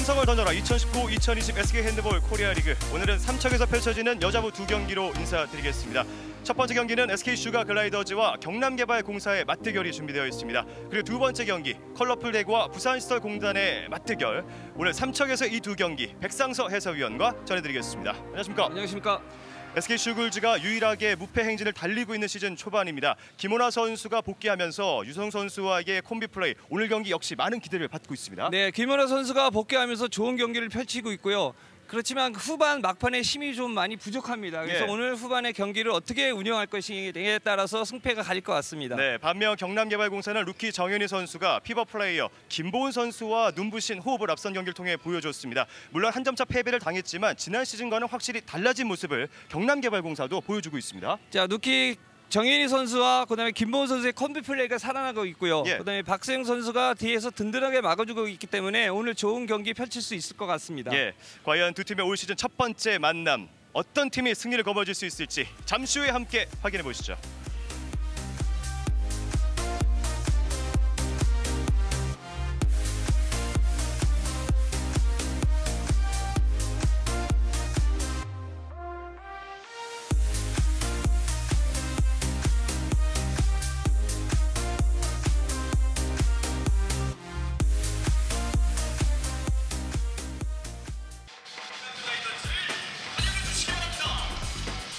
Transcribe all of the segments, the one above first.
삼성을 던져라 2019-2020 SK 핸드볼 코리아 리그. 오늘은 삼척에서 펼쳐지는 여자부 2경기로 인사드리겠습니다. 첫 번째 경기는 SK 슈가 글라이더즈와 경남개발공사의 맞대결이 준비되어 있습니다. 그리고 두 번째 경기 컬러풀 대구와 부산시설공단의 맞대결. 오늘 삼척에서 이 두 경기 백상서 해설위원과 전해드리겠습니다. 안녕하십니까? 안녕하십니까? SK 슈글즈가 유일하게 무패 행진을 달리고 있는 시즌 초반입니다. 김호나 선수가 복귀하면서 유성 선수와의 콤비 플레이, 오늘 경기 역시 많은 기대를 받고 있습니다. 네, 김호나 선수가 복귀하면서 좋은 경기를 펼치고 있고요. 그렇지만 후반 막판에 힘이 좀 많이 부족합니다. 그래서 오늘 후반의 경기를 어떻게 운영할 것이냐에 따라서 승패가 갈릴 것 같습니다. 네, 반면 경남개발공사는 루키 정현희 선수가 피버 플레이어 김보은 선수와 눈부신 호흡을 앞선 경기를 통해 보여줬습니다. 물론 한 점차 패배를 당했지만 지난 시즌과는 확실히 달라진 모습을 경남개발공사도 보여주고 있습니다. 자, 루키 정현희 선수와 그다음에 김보은 선수의 콤비 플레이가 살아나고 있고요. 그다음에 박세영 선수가 뒤에서 든든하게 막아주고 있기 때문에 오늘 좋은 경기 펼칠 수 있을 것 같습니다. 과연 두 팀의 올 시즌 첫 번째 만남, 어떤 팀이 승리를 거머쥘 수 있을지 잠시 후에 함께 확인해 보시죠.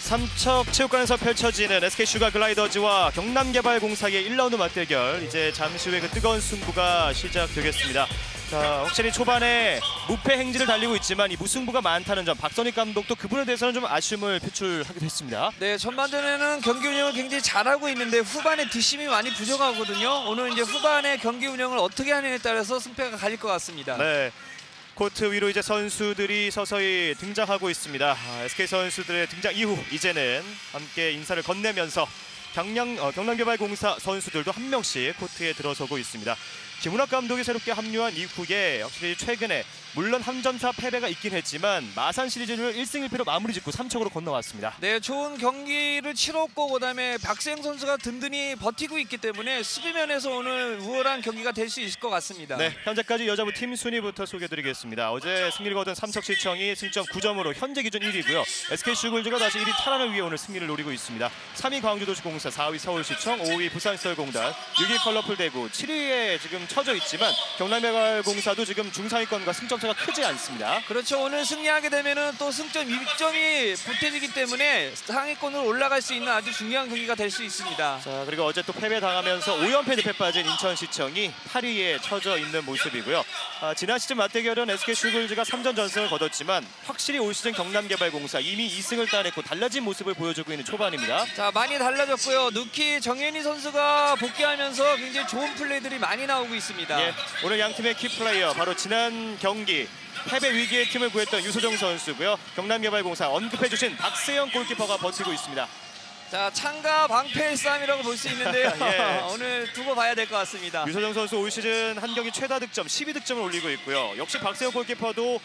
삼척체육관에서 펼쳐지는 SK 슈가 글라이더즈와 경남개발공사의 1라운드 맞대결. 이제 잠시 후에 그 뜨거운 승부가 시작되겠습니다. 자, 확실히 초반에 무패 행진을 달리고 있지만 이 무승부가 많다는 점, 박선익 감독도 그 부분에 대해서는 좀 아쉬움을 표출하기도 했습니다. 네, 전반전에는 경기 운영을 굉장히 잘하고 있는데 후반에 뒷심이 많이 부족하거든요. 오늘 이제 후반에 경기 운영을 어떻게 하느냐에 따라서 승패가 갈릴 것 같습니다. 네. 코트 위로 이제 선수들이 서서히 등장하고 있습니다. SK 선수들의 등장 이후 이제는 함께 인사를 건네면서 경남개발공사 선수들도 한 명씩 코트에 들어서고 있습니다. 김은학 감독이 새롭게 합류한 이후에 확실히 최근에 물론 한 점차 패배가 있긴 했지만 마산 시리즈를 1승 1패로 마무리 짓고 삼척으로 건너왔습니다. 네, 좋은 경기를 치렀고 그다음에 박세영 선수가 든든히 버티고 있기 때문에 수비면에서 오늘 우월한 경기가 될 수 있을 것 같습니다. 네, 현재까지 여자부 팀 순위부터 소개해드리겠습니다. 어제 승리를 거둔 삼척시청이 승점 9점으로 현재 기준 1위고요. SK 슈글즈가 다시 1위 탈환을 위해 오늘 승리를 노리고 있습니다. 3위 광주도시공사, 4위 서울시청, 5위 부산시설공단, 6위 컬러풀 대구, 7위에 지금 처져 있지만 경남개발공사도 지금 중상위권과 승점 차가 크지 않습니다. 그렇죠. 오늘 승리하게 되면은 또 승점 1점이 보태지기 때문에 상위권으로 올라갈 수 있는 아주 중요한 경기가 될 수 있습니다. 자, 그리고 어제 또 패배 당하면서 5연패 늪에 빠진 인천시청이 8위에 처져 있는 모습이고요. 지난 시즌 맞대결은 SK 슈글즈가 3전 전승을 거뒀지만 확실히 올 시즌 경남개발공사 이미 2승을 따냈고 달라진 모습을 보여주고 있는 초반입니다. 자, 많이 달라졌고요. 루키 정현희 선수가 복귀하면서 굉장히 좋은 플레이들이 많이 나오고 있습니다. 오늘 양 팀의 키플레이어 바로 지난 경기 패배 위기의 팀을 구했던 유소정 선수고요. 경남개발공사 언급해주신 박세영 골키퍼가 버티고 있습니다. 자, 창과 방패의 싸움이라고 볼 수 있는데요. 오늘 두고 봐야 될 것 같습니다. 유소정 선수 올 시즌 한 경기 최다 득점 12득점을 올리고 있고요. 역시 박세영 골키퍼도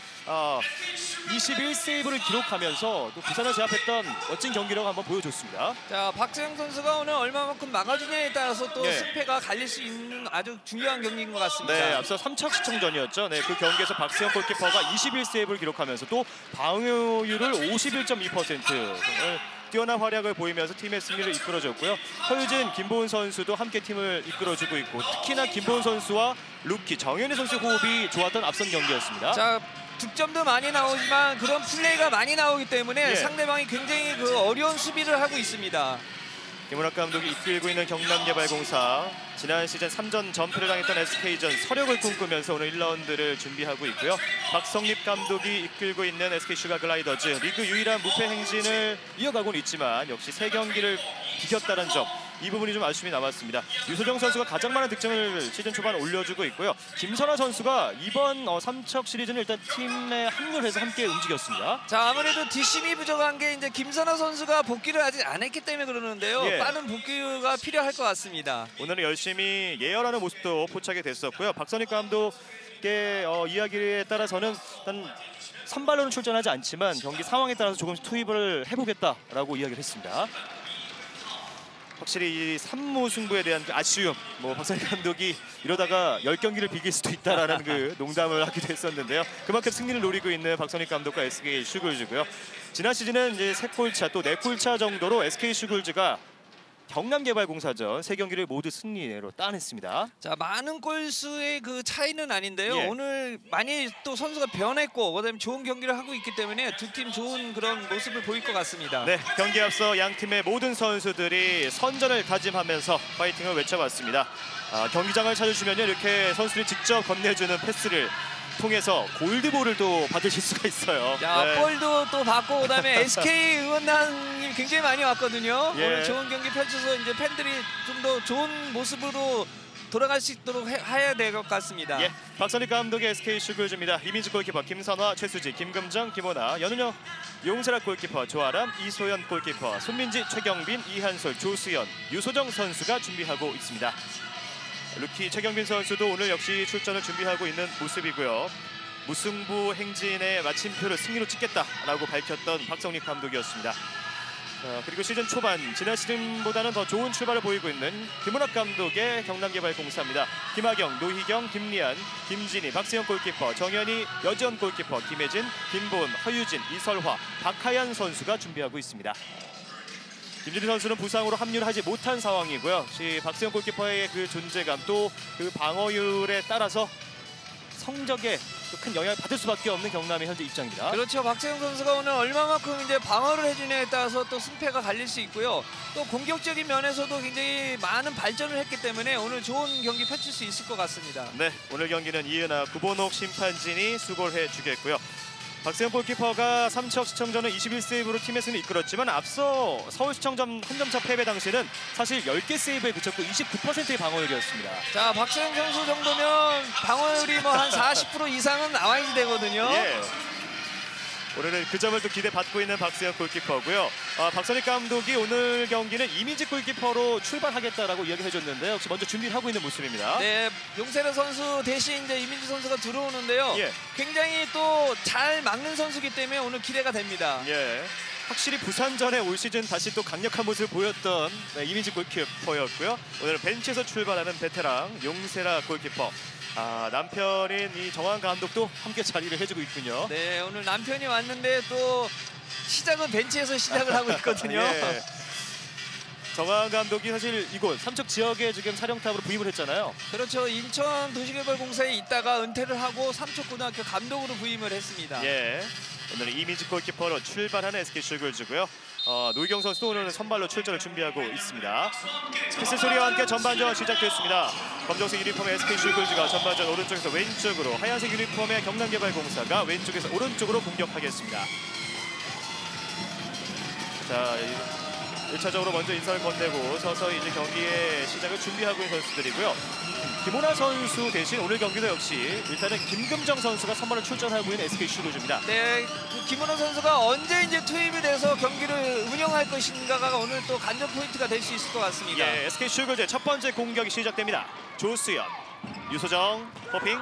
21세이브를 기록하면서 또 부산을 제압했던 멋진 경기력을 한번 보여줬습니다. 자, 박세영 선수가 오늘 얼마만큼 막아주냐에 따라서 또 승패가 갈릴 수 있는 아주 중요한 경기인 것 같습니다. 네, 앞서 삼척시청전이었죠. 네, 그 경기에서 박세영 골키퍼가 21세이브를 기록하면서 또 방어율을 51.2%. 뛰어난 활약을 보이면서 팀의 승리를 이끌어줬고요. 허유진, 김보은 선수도 함께 팀을 이끌어주고 있고 특히나 김보은 선수와 루키 정현희 선수의 호흡이 좋았던 앞선 경기였습니다. 자, 득점도 많이 나오지만 그런 플레이가 많이 나오기 때문에 상대방이 굉장히 어려운 수비를 하고 있습니다. 김은학 감독이 이끌고 있는 경남개발공사, 지난 시즌 3전 전패를 당했던 SK전 서력을 꿈꾸면서 오늘 1라운드를 준비하고 있고요. 박성립 감독이 이끌고 있는 SK 슈가 글라이더즈, 리그 유일한 무패 행진을 이어가고는 있지만 역시 3경기를 비겼다는 점, 이 부분이 좀 아쉬움이 남았습니다. 유소정 선수가 가장 많은 득점을 시즌 초반 올려주고 있고요. 김선아 선수가 이번 삼척 시리즈는 일단 팀에 합류를 해서 함께 움직였습니다. 자, 아무래도 뒷심이 부족한 게 이제 김선아 선수가 복귀를 아직 안 했기 때문에 그러는데요. 빠른 복귀가 필요할 것 같습니다. 오늘은 열심히 예열하는 모습도 포착이 됐었고요. 박선익 감독의 이야기에 따라서는 일단 선발로는 출전하지 않지만 경기 상황에 따라서 조금씩 투입을 해보겠다라고 이야기를 했습니다. 확실히 이 3무 승부에 대한 그 아쉬움, 뭐 박성립 감독이 이러다가 10경기를 비길 수도 있다라는 그 농담을 하기도 했었는데요. 그만큼 승리를 노리고 있는 박성립 감독과 SK 슈글즈고요. 지난 시즌은 이제 3골차 또 4골차 정도로 SK 슈글즈가 경남개발공사전 3경기를 모두 승리로 따냈습니다. 자, 많은 골수의 그 차이는 아닌데요. 예. 오늘 많이 또 선수가 변했고 그다음에 좋은 경기를 하고 있기 때문에 두 팀 좋은 그런 모습을 보일 것 같습니다. 네, 경기 앞서 양 팀의 모든 선수들이 선전을 다짐하면서 파이팅을 외쳐봤습니다. 경기장을 찾으시면요, 이렇게 선수들이 직접 건네주는 패스를 통해서 골드볼을 또 받으실 수가 있어요. 자, 네. 볼도 또 받고 그다음에 SK 응원단이 굉장히 많이 왔거든요. 예. 오늘 좋은 경기 펼쳐서 이제 팬들이 좀 더 좋은 모습으로 돌아갈 수 있도록 해야 될 것 같습니다. 예, 박선익 감독의 SK 슈글즈입니다. 이민지 골키퍼 김선화, 최수지, 김금정, 김호나, 연은영, 용세락 골키퍼 조아람, 이소연 골키퍼, 손민지, 최경빈, 이한솔, 조수연, 유소정 선수가 준비하고 있습니다. 루키 최경빈 선수도 오늘 역시 출전을 준비하고 있는 모습이고요. 무승부 행진의 마침표를 승리로 찍겠다라고 밝혔던 박성립 감독이었습니다. 그리고 시즌 초반 지난 시즌보다는 더 좋은 출발을 보이고 있는 김은학 감독의 경남개발공사입니다. 김하경, 노희경, 김리안, 김진희, 박세영 골키퍼, 정현희, 여지원 골키퍼, 김혜진, 김보은, 허유진, 이설화, 박하연 선수가 준비하고 있습니다. 김진희 선수는 부상으로 합류를 하지 못한 상황이고요. 박세영 골키퍼의 그 존재감 또 그 방어율에 따라서 성적에 큰 영향을 받을 수밖에 없는 경남의 현재 입장입니다. 그렇죠. 박세영 선수가 오늘 얼마만큼 이제 방어를 해주냐에 따라서 또 승패가 갈릴 수 있고요. 또 공격적인 면에서도 굉장히 많은 발전을 했기 때문에 오늘 좋은 경기 펼칠 수 있을 것 같습니다. 네, 오늘 경기는 이은하, 구본옥 심판진이 수고를 해주겠고요. 박세영 골키퍼가 3척 시청전은 21세이브로 팀의 승리를 이끌었지만 앞서 서울시청전 한 점차 패배 당시에는 사실 10개 세이브에 그쳤고 29%의 방어율이었습니다. 자, 박세영 선수 정도면 방어율이 뭐 한 40% 이상은 나와야 되거든요. 예. 오늘은 그 점을 또 기대받고 있는 박세영 골키퍼고요. 박선익 감독이 오늘 경기는 이민지 골키퍼로 출발하겠다라고 이야기해줬는데요. 역시 먼저 준비를 하고 있는 모습입니다. 네, 용세라 선수 대신 이제 이민지 선수가 들어오는데요. 예. 굉장히 또 잘 막는 선수이기 때문에 오늘 기대가 됩니다. 예. 확실히 부산전에 올 시즌 다시 또 강력한 모습을 보였던 이민지 골키퍼였고요. 오늘은 벤치에서 출발하는 베테랑 용세라 골키퍼. 남편인 이 정한 감독도 함께 자리를 해주고 있군요. 네, 오늘 남편이 왔는데 또 시작은 벤치에서 시작을 하고 있거든요. 예. 정한 감독이 사실 이곳 삼척 지역에 지금 사령탑으로 부임을 했잖아요. 그렇죠. 인천 도시개발공사에 있다가 은퇴를 하고 삼척고등학교 감독으로 부임을 했습니다. 예. 오늘은 이민지 골키퍼로 출발하는 SK 슈글즈고요. 노희경 선수도 오늘은 선발로 출전을 준비하고 있습니다. 피스 소리와 함께 전반전 시작됐습니다. 검정색 유니폼의 SK 슈글즈가 전반전 오른쪽에서 왼쪽으로, 하얀색 유니폼의 경남개발공사가 왼쪽에서 오른쪽으로 공격하겠습니다. 자, 1차적으로 먼저 인사를 건네고 서서히 이제 경기의 시작을 준비하고 있는 선수들이고요. 김호나 선수 대신 오늘 경기도 역시 일단은 김금정 선수가 선발로 출전하고 있는 SK 슈글즈입니다. 네, 김은호 선수가 언제 이제 투입이 돼서 경기를 운영할 것인가가 오늘 또 관전 포인트가 될 수 있을 것 같습니다. 예, SK 슈글즈의 첫 번째 공격이 시작됩니다. 조수연, 유소정, 호핑,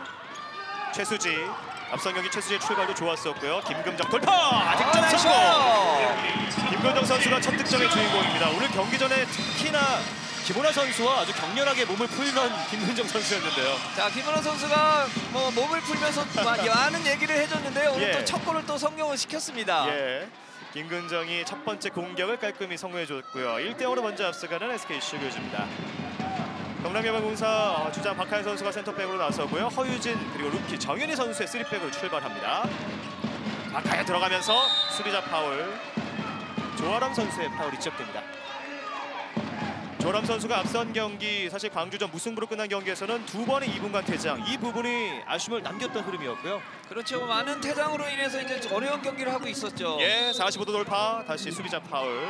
최수지. 앞선 경기 최수지의 출발도 좋았었고요. 김금정 돌파! 득점 성공! 김금정 선수가 첫 득점의 주인공입니다. 오늘 경기 전에 특히나 김호나 선수와 아주 격렬하게 몸을 풀던 김금정 선수였는데요. 자, 김은호 선수가 뭐 몸을 풀면서 많은 얘기를 해줬는데요. 오늘 예. 또 첫 골을 또 성공을 시켰습니다. 예, 김금정이 첫 번째 공격을 깔끔히 성공해줬고요. 1대0으로 먼저 앞서가는 SK 슈글즈입니다. 경남개발공사 주장 박하연 선수가 센터백으로 나서고요. 허유진 그리고 루키 정현희 선수의 3백으로 출발합니다. 박하연 들어가면서 수비자 파울. 조아람 선수의 파울이 지적됩니다. 조아람 선수가 앞선 경기 사실 광주전 무승부로 끝난 경기에서는 두 번의 2분간 퇴장, 이 부분이 아쉬움을 남겼던 흐름이었고요. 그렇죠. 많은 퇴장으로 인해서 이제 어려운 경기를 하고 있었죠. 예, 45도 돌파, 다시 수비자 파울.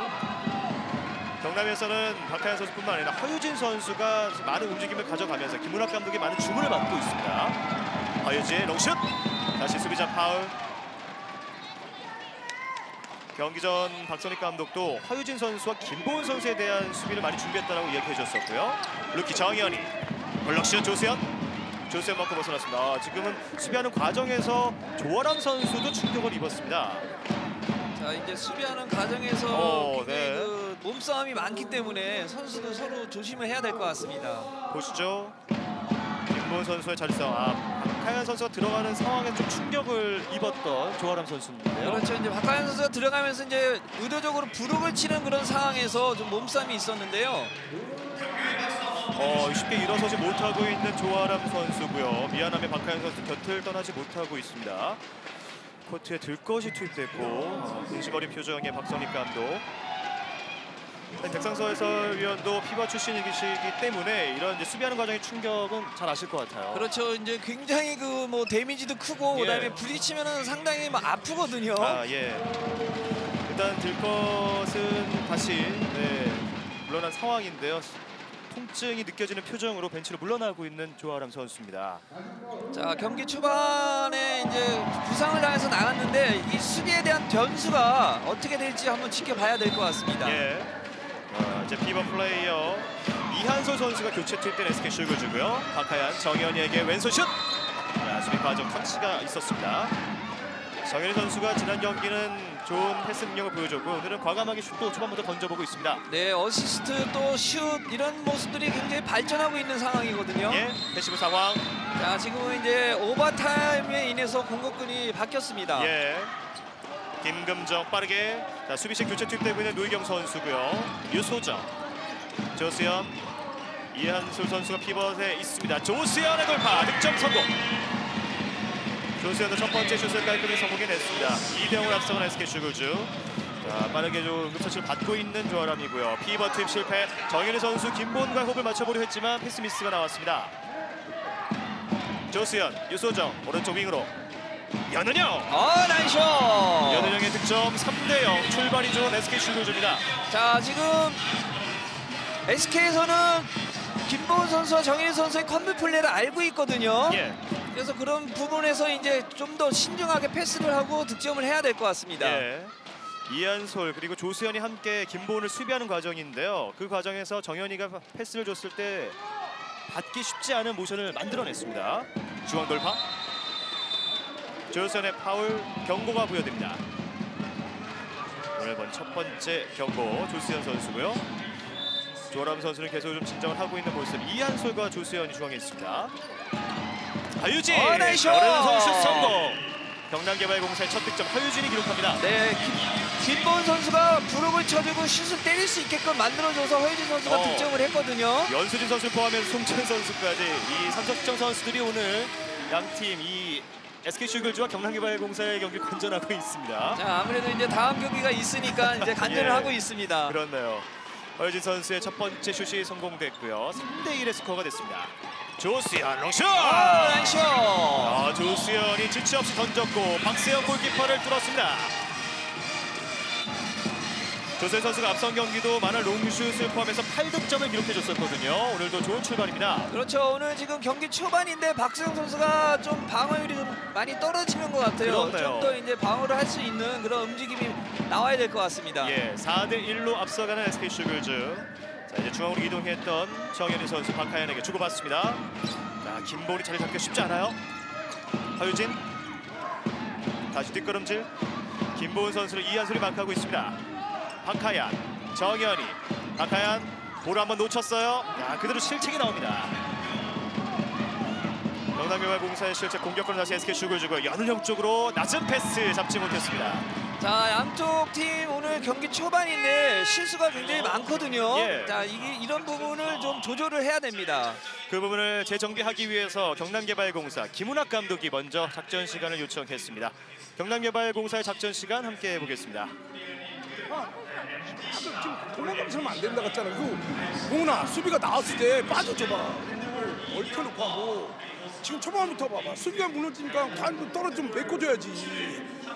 경남에서는 박하연 선수뿐만 아니라 허유진 선수가 많은 움직임을 가져가면서 김은학 감독이 많은 주문을 받고 있습니다. 허유진 롱슛, 다시 수비자 파울. 경기 전 박선익 감독도 허유진 선수와 김보은 선수에 대한 수비를 많이 준비했다고 이야기해 줬었고요. 루키 정현희, 블록슛 조수연 맞고 벗어났습니다. 지금은 수비하는 과정에서 조아람 선수도 충격을 입었습니다. 자, 이제 수비하는 과정에서 굉장히 네. 그 몸싸움이 많기 때문에 선수도 서로 조심을 해야 될 것 같습니다. 보시죠. 김보은 선수의 자리싸움. 박하연 선수가 들어가는 상황에 좀 충격을 입었던 조아람 선수인데요. 그렇죠. 이제 박하연 선수가 들어가면서 이제 의도적으로 부룩을 치는 그런 상황에서 좀 몸싸움이 있었는데요. 쉽게 일어서지 못하고 있는 조아람 선수고요. 미안함에 박하연 선수 곁을 떠나지 못하고 있습니다. 코트에 들것이 투입됐고 궁시거린 표정의 박성립 감독. 백상서 해설위원도 피바 출신이기 때문에 이런 이제 수비하는 과정의 충격은 잘 아실 것 같아요. 그렇죠. 이제 굉장히 그 뭐 데미지도 크고 예. 그다음에 부딪히면은 상당히 막 아프거든요. 예. 일단 들것은 다시 물러난 상황인데요. 통증이 느껴지는 표정으로 벤치로 물러나고 있는 조아람 선수입니다. 자, 경기 초반에 이제 부상을 당해서 나갔는데 이 수비에 대한 변수가 어떻게 될지 한번 지켜봐야 될 것 같습니다. 예. 이제 피버 플레이어 이한솔 선수가 교체 투입된 SK 슈글즈고요. 박하연, 정현이에게 왼손 슛! 자, 수비 과정 터치가 있었습니다. 정현이 선수가 지난 경기는 좋은 패스 능력을 보여줬고 오늘은 과감하게 슛도 초반부터 던져보고 있습니다. 네, 어시스트 또 슛 이런 모습들이 굉장히 발전하고 있는 상황이거든요. 예, 패시브 상황. 자, 지금은 이제 오버타임에 인해서 공격권이 바뀌었습니다. 예. 김금정 빠르게 수비식 교체 투입되고 있는 노희경 선수고요. 유소정, 조수연, 이한솔 선수가 피벗에 있습니다. 조수연의 돌파, 득점 성공. 조수연도 첫 번째 슛을 깔끔히 성공해냈습니다. 2대0을 앞서간 SK 슈글즈. 자, 빠르게 좀 응급처치를 받고 있는 조아람이고요. 피벗 투입 실패. 정현희 선수 김보은과 호흡을 맞춰보려 했지만 패스 미스가 나왔습니다. 조수연, 유소정 오른쪽 윙으로 연은영. 나이스! 연은영의 득점 3대0 출발이 좋은 SK 슈글즈입니다. 자, 지금 SK에서는 김보은 선수와 정현희 선수의 컴비 플레이를 알고 있거든요. 예. 그래서 그런 부분에서 이제 좀 더 신중하게 패스를 하고 득점을 해야 될 것 같습니다. 예. 이한솔 그리고 조수현이 함께 김보은을 수비하는 과정인데요. 그 과정에서 정현이가 패스를 줬을 때 받기 쉽지 않은 모션을 만들어냈습니다. 중앙 돌파. 조수현의 파울 경고가 부여됩니다. 오늘 본 첫 번째 경고 조수현 선수고요. 조아람 선수는 계속 좀 진정을 하고 있는 모습. 이한솔과 조수현이 중앙에 있습니다. 하유진! 나이스! 오른손 슛 성공! 경남개발공사의 첫 득점 하유진이 기록합니다. 네, 김보은 선수가 부룩을 쳐주고 슛을 때릴 수 있게끔 만들어줘서 허유진 선수가 득점을 했거든요. 연수진 선수를 포함해서 송채은 선수까지 이 3점 선수들이 오늘 양팀 이 SK 슈글즈와 경남개발공사의 경기를 관전하고 있습니다. 자, 아무래도 이제 다음 경기가 있으니까 이제 간전을 예. 하고 있습니다. 그렇네요. 허유진 선수의 첫 번째 슛이 성공됐고요. 3대1의 스코어가 됐습니다. 조수현 롱슛! 나이스! 조수현이 지체 없이 던졌고 박세영 골키퍼를 뚫었습니다. 조수현 선수가 앞선 경기도 많은 롱슛을 포함해서 8득점을 기록해줬었거든요. 오늘도 좋은 출발입니다. 그렇죠. 오늘 지금 경기 초반인데 박수영 선수가 좀 방어율이 좀 많이 떨어지는 것 같아요. 그렇네요. 좀 더 이제 방어를 할 수 있는 그런 움직임이 나와야 될 것 같습니다. 예, 4대1로 앞서가는 SK 슈글즈. 자, 이제 중앙으로 이동했던 정현희 선수 박하연에게 주고받습니다. 자, 김보은이 자리 잡기 쉽지 않아요. 하유진 다시 뒷걸음질. 김보은 선수를 이한솔이 마크하고 있습니다. 박하연, 정현희, 박하연 볼 한번 놓쳤어요. 야, 그대로 실책이 나옵니다. 경남개발공사의 실책 공격권 다시 SK 슈글즈고 연은영 쪽으로 낮은 패스 잡지 못했습니다. 자, 양쪽 팀 오늘 경기 초반인데 실수가 굉장히 많거든요. 예. 자, 이런 부분을 좀 조절을 해야 됩니다. 그 부분을 재정비하기 위해서 경남개발공사 김은학 감독이 먼저 작전 시간을 요청했습니다. 경남개발공사의 작전 시간 함께 해보겠습니다. 지금 도망가면 안 된다 같잖아. 봉훈아 수비가 나왔을 때 빠져줘봐. 얽혀놓고 하고 지금 초반부터 봐봐. 수비가 무너지니까 떨어지면 메꿔줘야지.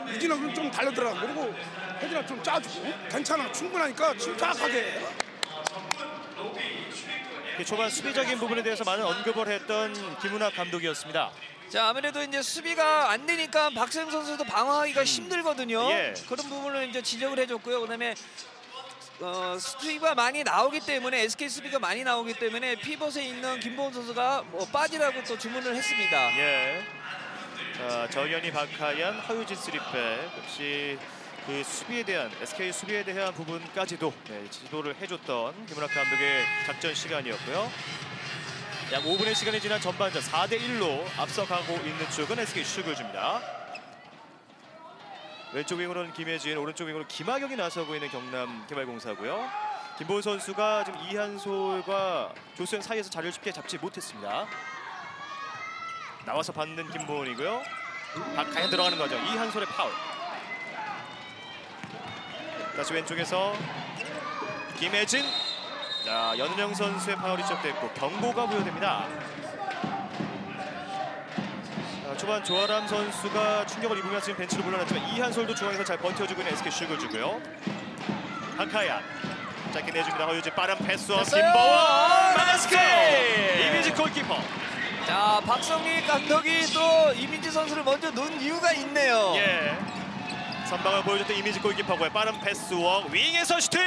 유진아 그럼 좀 달려들어. 그리고 혜진아 좀 짜주고. 괜찮아 충분하니까 침착하게. 초반 수비적인 부분에 대해서 많은 언급을 했던 김은학 감독이었습니다. 자, 아무래도 이제 수비가 안 되니까 박세영 선수도 방어하기가 힘들거든요. 예. 그런 부분을 이제 지적을 해줬고요. 그다음에 수비가 많이 나오기 때문에 SK 수비가 많이 나오기 때문에 피벗에 있는 김보은 선수가 빠지라고 또 주문을 했습니다. 예. 자, 정현희, 박하연, 허유진 3팩 역시 그 수비에 대한 SK 수비에 대한 부분까지도 지도를 해줬던 김은학 감독의 작전 시간이었고요. 약 5분의 시간이 지난 전반전 4대1로 앞서가고 있는 쪽은 SK 슈글즈입니다. 왼쪽 윙으로는 김혜진, 오른쪽 윙으로 김하경이 나서고 있는 경남개발공사고요. 김보은 선수가 지금 이한솔과 조수현 사이에서 자리를 쉽게 잡지 못했습니다. 나와서 받는 김보은이고요. 박하연 들어가는 거죠. 이한솔의 파울. 다시 왼쪽에서 김혜진. 자, 연은영 선수의 파울이 시작됐고 경고가 부여됩니다. 초반 조아람 선수가 충격을 입으면서 지금 벤치로 물러났지만 이한솔도 중앙에서 잘 버텨주고 있는 SK 슈글즈고요. 박하연 짧게 내줍니다. 허유진 빠른 패스와 김보원 SK 이미지 골키퍼. 자, 박성립 감독이 또 이민지 선수를 먼저 놓은 이유가 있네요. 예. 선방을 보여줬던 이미지 골키퍼고요. 빠른 패스워크 윙에서 슈팅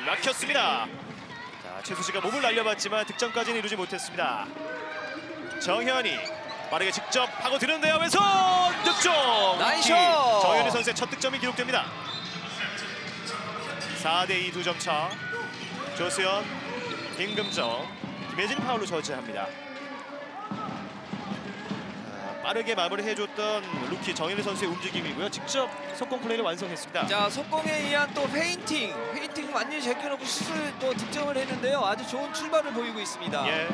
막혔습니다. 자, 최수지가 몸을 날려봤지만 득점까지는 이루지 못했습니다. 정현이 빠르게 직접 파고드는데요. 왼손 득점. 나이스. 정현이 선수의 첫 득점이 기록됩니다. 4대2 2점 차. 조수현, 김금정, 김혜진 파울로 저지합니다. 빠르게 마무리해줬던 루키 정현희 선수의 움직임이고요. 직접 속공 플레이를 완성했습니다. 자, 속공에 의한 또 페인팅 완전히 제껴놓고 슛을 또 득점을 했는데요. 아주 좋은 출발을 보이고 있습니다. 예.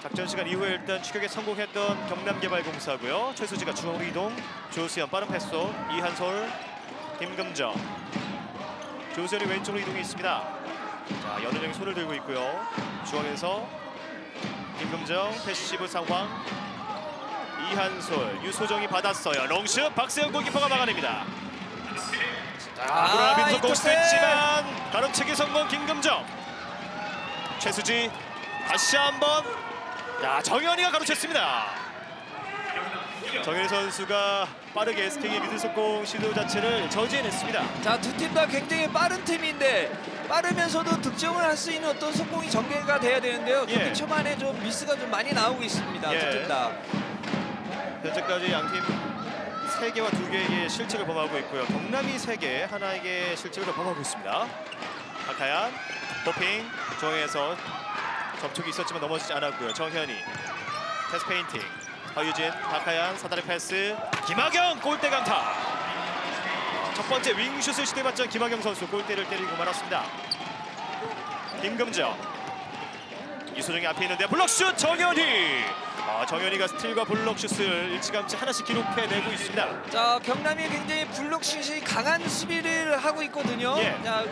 작전 시간 이후에 일단 추격에 성공했던 경남개발공사고요. 최수지가 중앙으로 이동, 조수현 빠른 패스, 이한솔, 김금정, 조수현이 왼쪽으로 이동해 있습니다. 자, 연은영이 손을 들고 있고요. 중앙에서 김금정 패시브 상황. 이한솔, 유소정이 받았어요. 롱슛 박세영 골키퍼가 막아냅니다. 자, 민속공 시도했지만 가로채기 성공 김금정. 최수지 다시 한번. 자, 정현이가 가로챘습니다. 정현이 선수가 빠르게 SK의 미들 속공 시도 자체를 저지해냈습니다. 자, 두 팀 다 굉장히 빠른 팀인데 빠르면서도 득점을 할 수 있는 어떤 속공이 전개가 돼야 되는데요. 예. 경기 초반에 좀 미스가 좀 많이 나오고 있습니다. 예. 두 팀 다. 현재까지 양팀 3개와 2개의 실책을 범하고 있고요. 경남이 3개, 하나에게 실책을 범하고 있습니다. 박하연, 호핑, 중앙에서 접촉이 있었지만 넘어지지 않았고요. 정현이, 패스 페인팅, 허유진, 박하연, 사다리 패스, 김하경 골대 강타. 첫 번째 윙슛을 시도해봤던 김하경 선수 골대를 때리고 말았습니다. 김금정, 이소정이 앞에 있는데 블록슛 정현이. 정현이가 스틸과 블록슛을 일찌감치 하나씩 기록해내고 있습니다. 자, 경남이 굉장히 블록슛이 강한 수비를 하고 있거든요. 예. 자,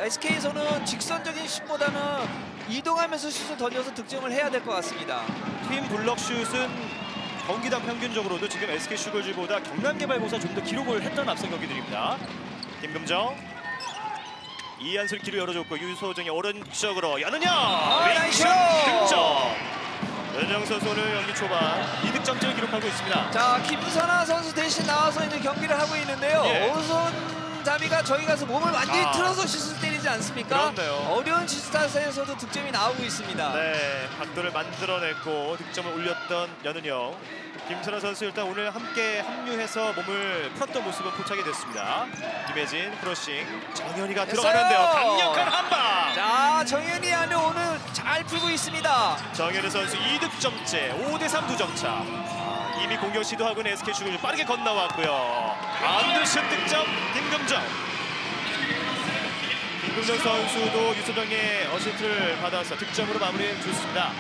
SK에서는 직선적인 슛보다는 이동하면서 슛을 던져서 득점을 해야 될 것 같습니다. 팀 블록슛은 경기당 평균적으로도 지금 SK 슈글즈보다 경남개발공사 좀 더 기록을 했던 앞선 경기들입니다. 김금정, 이한솔 길을 열어줬고 유소정이 오른쪽으로 연은영 왼슛 득점. 연은영 선수 오늘 경기 초반 2득점째를 기록하고 있습니다. 자, 김선아 선수 대신 나와서 이제 경기를 하고 있는데요. 예. 오손잡이가 저기 가서 몸을 완전히 틀어서 슛을 때리지 않습니까? 그렇네요. 어려운 슛스타트에서도 득점이 나오고 있습니다. 네, 각도를 만들어냈고 득점을 올렸던 연은영. 김선아 선수 일단 오늘 함께 합류해서 몸을 풀었던 모습은 포착이 됐습니다. 김혜진 크로싱, 정현이가 들어가는데요. 강력한 한방. 자, 정현이 안에 오늘 잘 풀고 있습니다. 정현희 선수 2득점째, 5대3 2점 차. 이미 공격 시도하고 있는 SK 슈글즈 빠르게 건너왔고요. 안드슛 득점 김금정. 김금정 선수도 유소정의 어시스트를 받아서 득점으로 마무리해 줬습니다.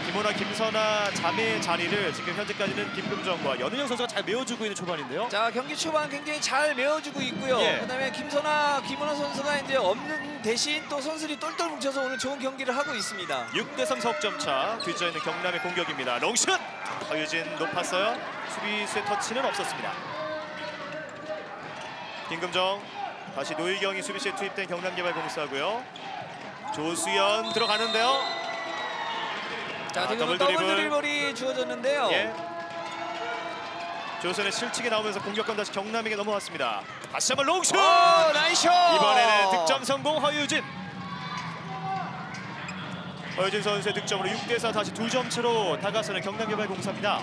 김호나, 김선아 자매의 자리를 지금 현재까지는 김금정과 연은영 선수가 잘 메워주고 있는 초반인데요. 자, 경기 초반 굉장히 잘 메워주고 있고요. 예. 그다음에 김선아, 김호나 선수가 이제 없는 대신 또 선수들이 똘똘 뭉쳐서 오늘 좋은 경기를 하고 있습니다. 6대3 석점 차. 뒤져 있는 경남의 공격입니다. 롱슛! 허유진 높았어요. 수비수의 터치는 없었습니다. 김금정, 다시 노희경이 수비수에 투입된 경남개발공사고요. 조수연 들어가는데요. 자, 지금 더블 드리블이 주어졌는데요. 예. 조수연의 실책이 나오면서 공격권 다시 경남에게 넘어왔습니다. 다시 한번 롱슛! 나이스! 이번에는 득점 성공 허유진. 허유진 선수의 득점으로 6대4 다시 2점 차로 다가서는 경남개발공사입니다.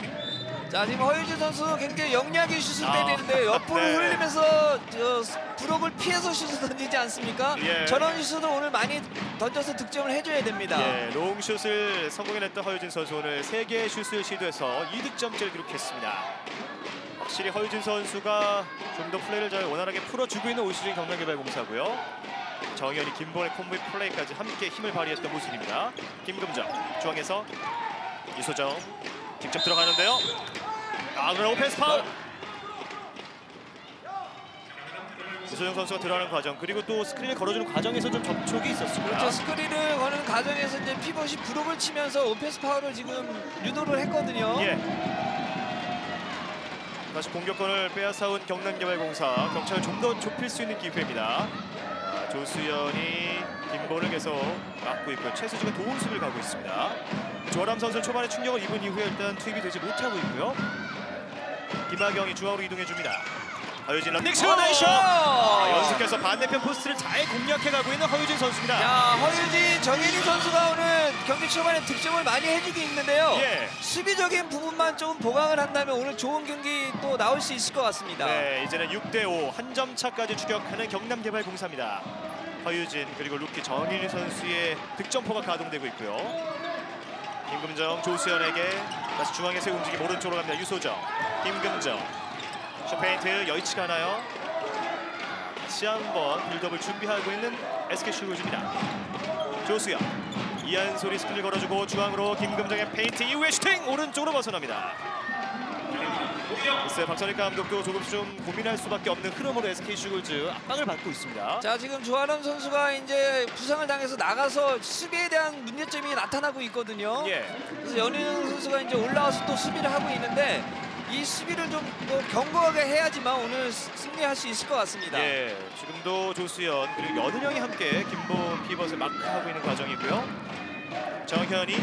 자, 지금 허유진 선수 굉장히 영리하게 슛을 때리는데 옆으로 네. 흘리면서 브록을 피해서 슛을 던지지 않습니까? 예. 저런 슛을 오늘 많이 던져서 득점을 해줘야 됩니다. 예, 롱슛을 성공해냈던 허유진 선수 오늘 3개의 슛을 시도해서 2득점째를 기록했습니다. 확실히 허유진 선수가 좀 더 플레이를 잘 원활하게 풀어주고 있는 올 시즌 경남개발공사고요. 정현이, 김보의 콤보의 플레이까지 함께 힘을 발휘했던 모습입니다. 김금정 중앙에서 이소정 직접 들어가는데요. 그러나 오펜스 파울. 이소정 선수가 들어가는 과정 그리고 또 스크린을 걸어주는 과정에서 좀 접촉이 있었습니다. 그렇죠. 스크린을 거는 과정에서 이제 피벗이 브록을 치면서 오펜스 파울을 지금 유도를 했거든요. 예. 다시 공격권을 빼앗아온 경남개발공사 격차를 좀 더 좁힐 수 있는 기회입니다. 조수연이 김보를 계속 막고 있고요. 최수지가 도움 수비를 가고 있습니다. 조아람 선수 초반에 충격을 입은 이후에 일단 투입이 되지 못하고 있고요. 김하경이 중앙으로 이동해줍니다. 허유진 런닝슛! 연속해서 반대편 포스트를 잘 공략해가고 있는 허유진 선수입니다. 야, 허유진, 정혜린 선수가 오늘 경기 초반에 득점을 많이 해주고 있는데요. 예. 수비적인 부분만 조금 보강을 한다면 오늘 좋은 경기 또 나올 수 있을 것 같습니다. 네, 이제는 6대5 한 점 차까지 추격하는 경남개발공사입니다. 허유진 그리고 루키 정일리 선수의 득점포가 가동되고 있고요. 김금정 조수연에게 다시 중앙에서 움직임 오른쪽으로 갑니다. 유소정, 김금정 슈페인트 여의치가 하나요? 다시 한번 빌드업을 준비하고 있는 SK 슈그즈입니다. 조수연, 이한솔이 스크린을 걸어주고 중앙으로 김금정의 페인트 이후에 슈팅! 오른쪽으로 벗어납니다. 글쎄 박선익 감독도 조금씩 좀 고민할 수밖에 없는 흐름으로 SK 슈그즈 압박을 받고 있습니다. 자, 지금 조아람 선수가 이제 부상을 당해서 나가서 수비에 대한 문제점이 나타나고 있거든요. 예. 그래서 연희영 선수가 이제 올라와서 또 수비를 하고 있는데 이 수비를 좀 뭐 견고하게 해야지만 오늘 승리할 수 있을 것 같습니다. 예, 지금도 조수연 그리고 여든영이 함께 김보 피벗을 마크하고 있는 과정이고요. 정현이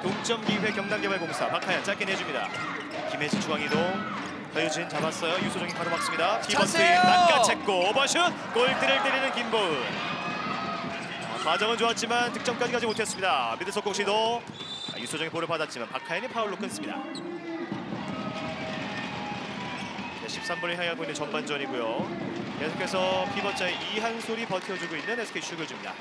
동점 기회 경남개발공사 박하연 짧게 내줍니다. 김혜진 중앙이동 허유진 잡았어요. 유소정이 바로 막습니다. 피벗 트윈 낚아챘고 오버슛 골대를 때리는 김보은. 과정은 좋았지만 득점까지 가지 못했습니다. 미드 속공 시도 유소정이 볼을 받았지만 박하연이 파울로 끊습니다. 13분을 향하고 있는 전반전이고요. 계속해서 피벗자의 이한솔이 버텨주고 있는 SK 슈그즈입니다.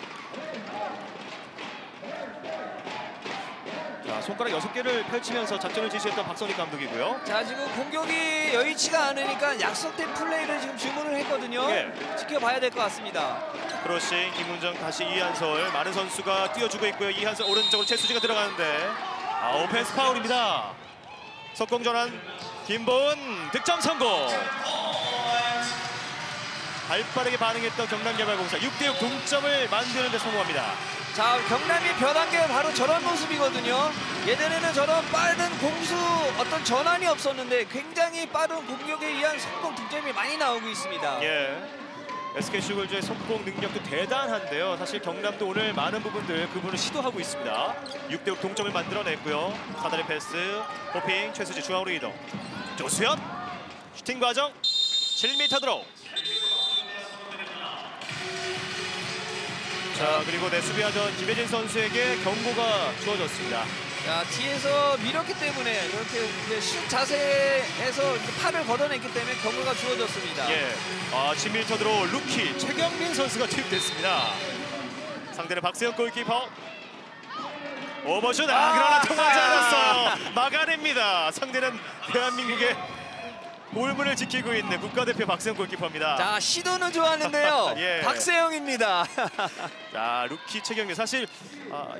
자, 손가락 6개를 펼치면서 작전을 지시했던 박선익 감독이고요. 자, 지금 공격이 여의치가 않으니까 약속된 플레이를 지금 주문을 했거든요. 예. 지켜봐야 될 것 같습니다. 크로싱 김문정 다시 이한솔 많은 선수가 뛰어주고 있고요. 이한솔 오른쪽으로 최수지가 들어가는데 오펜스 파울입니다. 석공 전환 김보은 득점 성공. 발빠르게 반응했던 경남개발공사 6대6 동점을 만드는 데 성공합니다. 자, 경남이 변한 게 바로 저런 모습이거든요. 예전에는 저런 빠른 공수 어떤 전환이 없었는데 굉장히 빠른 공격에 의한 성공 득점이 많이 나오고 있습니다. 예. SK 슈글즈의 속공 능력도 대단한데요. 사실 경남도 오늘 많은 부분들 그 부분을 시도하고 있습니다. 6대6 동점을 만들어냈고요. 사다리 패스, 호핑, 최수지 중앙으로 이동. 조수연 슈팅 과정 7m 드로우. 자, 그리고 수비하던 김혜진 선수에게 경고가 주어졌습니다. 자, 뒤에서 밀었기 때문에 이렇게 이제 슛 자세에서 이렇게 팔을 걷어냈기 때문에 경고가 주어졌습니다. 예, 10m 드로우 루키 최경민 선수가 투입됐습니다. 상대는 박세영 골키퍼. 오버슛 그러나 통하지 않았어요. 막아냅니다. 상대는 대한민국의 골문을 지키고 있는 국가대표 박세영 골키퍼입니다. 자, 시도는 좋았는데요. 예. 박세영입니다. 자, 루키 최경민 사실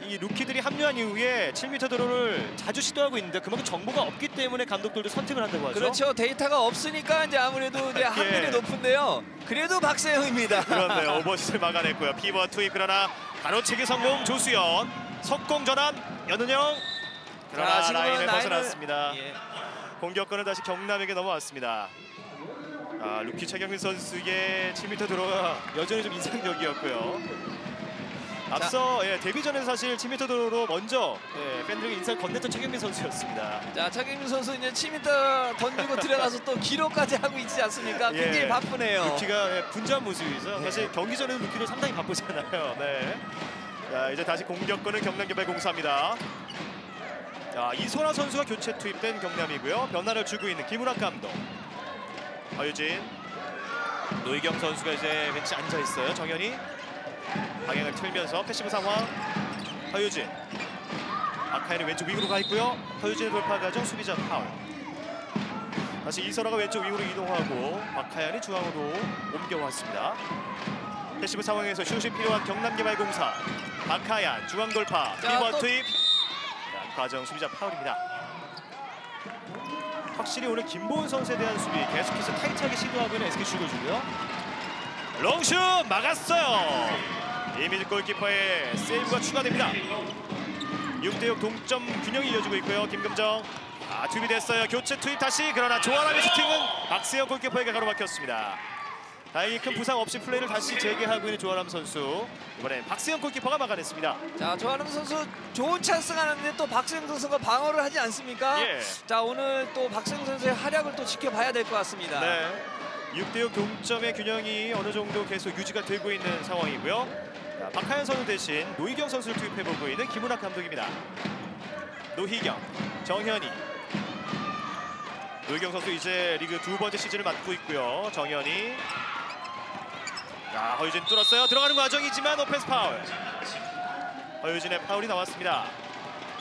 이 루키들이 합류한 이후에 7m 드로우를 자주 시도하고 있는데 그만큼 정보가 없기 때문에 감독들도 선택을 한다고 하죠. 그렇죠. 데이터가 없으니까 이제 아무래도 이제 확률이 예. 높은데요. 그래도 박세영입니다. 그렇네요. 오버슛을 막아냈고요. 피벗 투입 그러나 가로채기 성공 조수연. 석공 전환 연은영. 그러나 자, 라인을 벗어났습니다. 예. 공격권은 다시 경남에게 넘어왔습니다. 루키 최경민 선수의 7m 드로우가 여전히 좀 인상적이었고요. 앞서 데뷔전에는 사실 7m 드로우로 먼저 팬들에게 인사를 건넸던 최경민 선수였습니다. 자, 최경민 선수 이제 7m 던지고 들어가서 또 기록까지 하고 있지 않습니까? 굉장히 바쁘네요. 루키가 분주한 모습이죠. 사실 경기 전에도 루키도 상당히 바쁘잖아요. 네. 자, 이제 다시 공격권은 경남개발공사입니다. 자, 이소라 선수가 교체 투입된 경남이고요. 변화를 주고 있는 김우락 감독. 허유진, 노희경 선수가 이제 벤치 앉아 있어요. 정현이 방향을 틀면서 패시브 상황. 허유진, 박하연이 왼쪽 윙으로 가 있고요. 허유진의 돌파 과정 수비자 파울. 다시 이소라가 왼쪽 윙으로 이동하고 박하연이 중앙으로 옮겨왔습니다. 패시브 상황에서 슛이 필요한 경남개발공사. 박하연 중앙 돌파. 리버 투입. 과정 수비자 파울입니다. 확실히 오늘 김보은 선수에 대한 수비 계속해서 타이트하게 시도하고 있는 SK 슈거즈고요. 롱슛 막았어요. 이민지 골키퍼의 세이브가 추가됩니다. 6대6 동점 균형이 이어지고 있고요. 김금정 투입이 됐어요. 교체 투입 다시. 그러나 조아람의 슈팅은 박세영 골키퍼에게 가로막혔습니다. 다행히 큰 부상 없이 플레이를 다시 재개하고 있는 조아람 선수. 이번엔 박세영 골키퍼가 막아냈습니다. 자, 조아람 선수 좋은 찬스가 나는데 또 박세영 선수가 방어를 하지 않습니까? 예. 자, 오늘 또 박세영 선수의 활약을 또 지켜봐야 될 것 같습니다. 네. 6대6 동점의 균형이 어느 정도 계속 유지가 되고 있는 상황이고요. 자, 박하연 선수 대신 노희경 선수를 투입해보고 있는 김은학 감독입니다. 노희경, 정현이. 노희경 선수 이제 리그 2번째 시즌을 맡고 있고요. 정현이. 자, 허유진 뚫었어요. 들어가는 과정이지만 오펜스 파울. 허유진의 파울이 나왔습니다.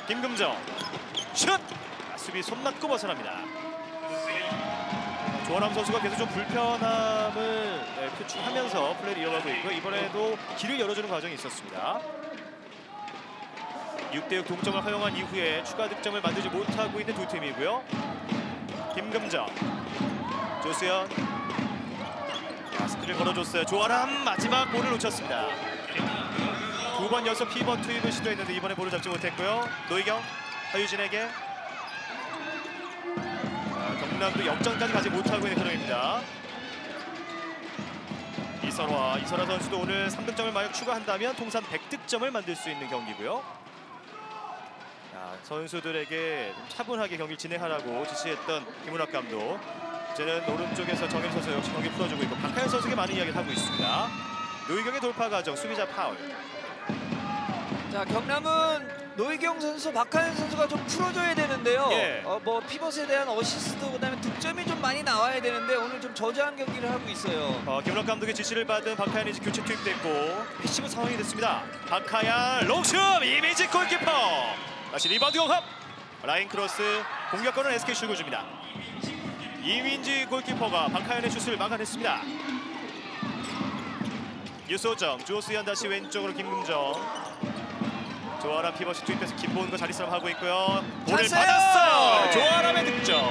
김금정 슛! 수비 손 맞고 벗어납니다. 조아람 선수가 계속 좀 불편함을 표출하면서 플레이를 이어가고 있고요. 이번에도 길을 열어주는 과정이 있었습니다. 6대6 동점을 허용한 이후에 추가 득점을 만들지 못하고 있는 두 팀이고요. 김금정, 조수연. 스크린 걸어줬어요. 조아람 마지막 볼을 놓쳤습니다. 2번 연속 피번 투입을 시도했는데 이번에 볼을 잡지 못했고요. 노희경, 허유진에게. 경남도 역전까지 가지 못하고 있는 흐름입니다. 이설화 선수도 오늘 3득점을 만약 추가한다면 통산 100득점을 만들 수 있는 경기고요. 자, 선수들에게 좀 차분하게 경기를 진행하라고 지시했던 김은학 감독. 이제는 오른쪽에서 정현 선수 역시 경기 풀어주고 있고 박하연 선수에게 많은 이야기를 하고 있습니다. 노희경의 돌파 과정 수비자 파울. 자, 경남은 노희경 선수, 박하연 선수가 좀 풀어줘야 되는데요. 예. 뭐 피벗에 대한 어시스트 그다음에 득점이 좀 많이 나와야 되는데 오늘 좀 저조한 경기를 하고 있어요. 김은학 감독의 지시를 받은 박하연이 교체 투입됐고 패시브 상황이 됐습니다. 박하연 롱슛 이미지 골키퍼. 다시 리바운드 공합. 라인 크로스 공격권은 SK 슈거즈입니다. 이민지 골키퍼가 박하연의 슛을 막아냈습니다. 유소정, 조수연 다시 왼쪽으로 김금정. 조아람 피벗이 투입돼서 김보은과 자리 싸움 하고 있고요. 볼을 받았어요. 조아람의 득점.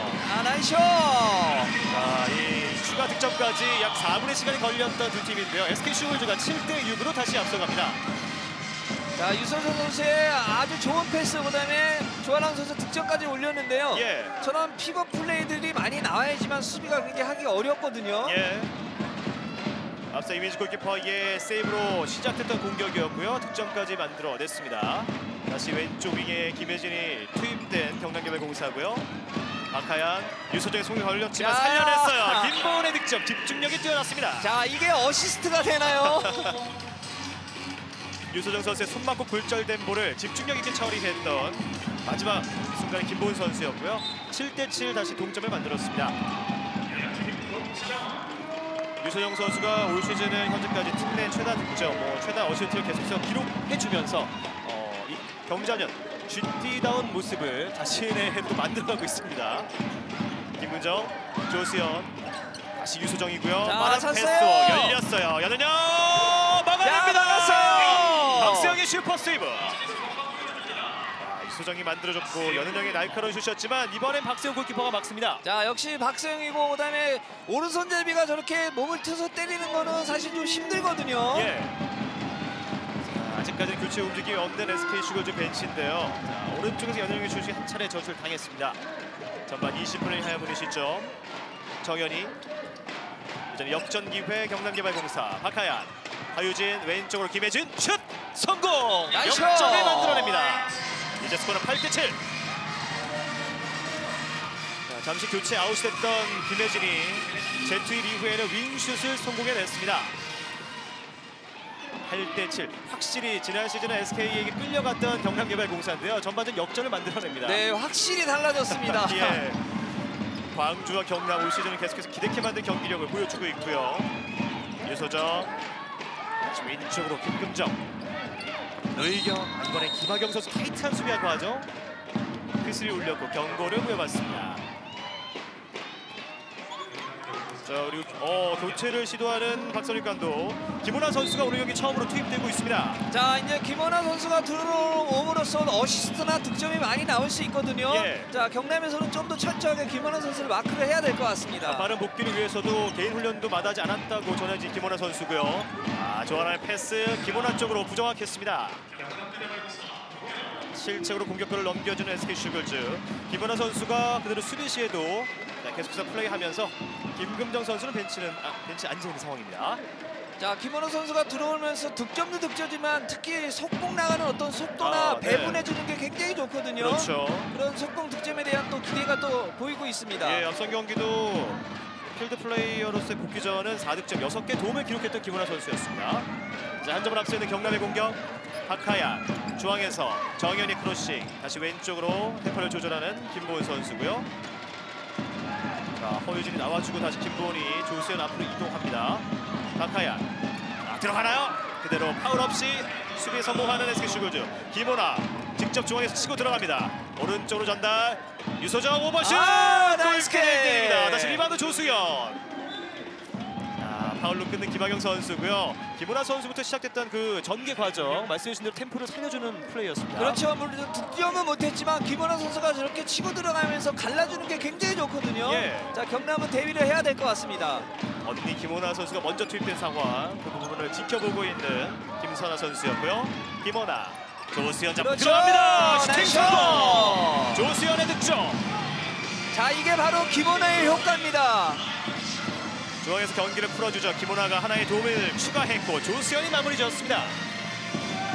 나이쇼. 자, 이 추가 득점까지 약 4분의 시간이 걸렸던 두 팀인데요. SK 슈거즈가 7대6으로 다시 앞서갑니다. 자, 유소정 선수의 아주 좋은 패스 그다음에 조아람 선수 득점까지 올렸는데요. 예. 저런 픽업 플레이들이 많이 나와야지만 수비가 굉장히 하기 어렵거든요. 예. 앞서 이민지 골키퍼의 세이브로 시작됐던 공격이었고요. 득점까지 만들어냈습니다. 다시 왼쪽 윙에 김혜진이 투입된 경남개발공사고요. 박하연, 유소정의 손에 걸렸지만 살려냈어요. 김보은의 득점, 집중력이 뛰어났습니다. 자, 이게 어시스트가 되나요? 유소정 선수의 손 맞고 굴절된 볼을 집중력 있게 처리했던 마지막 순간에 김보은 선수였고요. 7대7 다시 동점을 만들었습니다. 유소정 선수가 올 시즌은 현재까지 팀 내 최다 득점, 최다 어시스트를 계속해서 기록해주면서 이 경자년 GT다운 모습을 자신의 또 만들어가고 있습니다. 김근정, 조수연, 다시 유소정이고요. 빠른 패스 열렸어요. 연은영 막아냅니다. 박수영의 슈퍼 세이브. 이소정이 만들어줬고 연은영의 날카로운 슛이었지만 이번엔 박세영 골키퍼가 막습니다. 자, 역시 박세영이고 그다음에 오른손잡이가 저렇게 몸을 트서 때리는 거는 사실 좀 힘들거든요. 예. 자, 아직까지는 교체 움직임이 없는 SK 슈거즈 벤치인데요. 자, 오른쪽에서 연은영의 슛이 한 차례 전술 당했습니다. 전반 20분을 향해 보는 시점. 정현이 이제는 역전 기회 경남개발공사. 박하연, 하유진 왼쪽으로 김혜진 슛 성공. 나이스! 역전을 만들어냅니다. 이제 스코어는 8대7. 잠시 교체 아웃됐던 김혜진이 재투입 이후에는 윙슛을 성공해냈습니다. 8대7. 확실히 지난 시즌은 SK에게 끌려갔던 경남개발공사인데요. 전반전 역전을 만들어냅니다. 네, 확실히 달라졌습니다. 예. 광주와 경남 올 시즌은 계속해서 기대케 만든 경기력을 보여주고 있고요. 유소정 다시 왼쪽으로 김금정. 노희경, 이번에 김하경 선수 타이트한 수비하고 하죠. 휘슬이 울렸고 경고를 부여받습니다. 자, 그리고 교체를 시도하는 박선익 감독. 김원환 선수가 오늘 경기 처음으로 투입되고 있습니다. 자, 이제 김원환 선수가 들어옴으로써 어시스트나 득점이 많이 나올 수 있거든요. 예. 자, 경남에서는 좀 더 철저하게 김원환 선수를 마크를 해야 될 것 같습니다. 빠른 복귀를 위해서도 개인 훈련도 마다하지 않았다고 전해진 김원환 선수고요. 조한아의 패스 김원환 쪽으로 부정확했습니다. 실책으로 공격권을 넘겨주는 SK 슈글즈. 김원환 선수가 그대로 수비 시에도 계속해서 플레이하면서 김금정 선수는 벤치에 앉아 있는 상황입니다. 자, 김원호 선수가 들어오면서 득점도 득점이지만 특히 속공 나가는 어떤 속도나 네. 배분해주는 게 굉장히 좋거든요. 그렇죠. 그런 속공 득점에 대한 또 기대가 또 보이고 있습니다. 예, 앞선 경기도 필드 플레이어로서의 복귀 전은 4득점 6개 도움을 기록했던 김원환 선수였습니다. 자, 한 점을 앞서 있는 경남의 공격. 박하야 중앙에서 정현이 크로싱. 다시 왼쪽으로 템포를 조절하는 김보은 선수고요. 자, 허유진이 나와주고 다시 김보은이 조수현 앞으로 이동합니다. 박하야 들어가나요? 그대로 파울 없이 수비에 성공하는 SK 슈글즈. 김원아 직접 중앙에서 치고 들어갑니다. 오른쪽으로 전달. 유소정 오버슛! 나이스 골킥 1등입니다. 킥! 다시 리바운드 조수현. 파울로 끊는 김하경 선수고요. 김원아 선수부터 시작됐던 그 전개 과정 말씀해주신 대로 템포를 살려주는 플레이였습니다. 그렇죠. 물론 득점은 못했지만 김원호 선수가 저렇게 치고 들어가면서 갈라주는 게 굉장히 좋거든요. 예. 자, 경남은 대비를 해야 될 것 같습니다. 언니 김원아 선수가 먼저 투입된 상황, 그 부분을 지켜보고 있는 김선아 선수였고요. 김원아 조수현 잡고 그렇죠. 들어갑니다. 슈팅 나이스! 성공. 조수현의 득점. 자, 이게 바로 김원호의 효과입니다. 중앙에서 경기를 풀어주죠. 김원아가 하나의 도움을 추가했고 조수현이 마무리 지었습니다.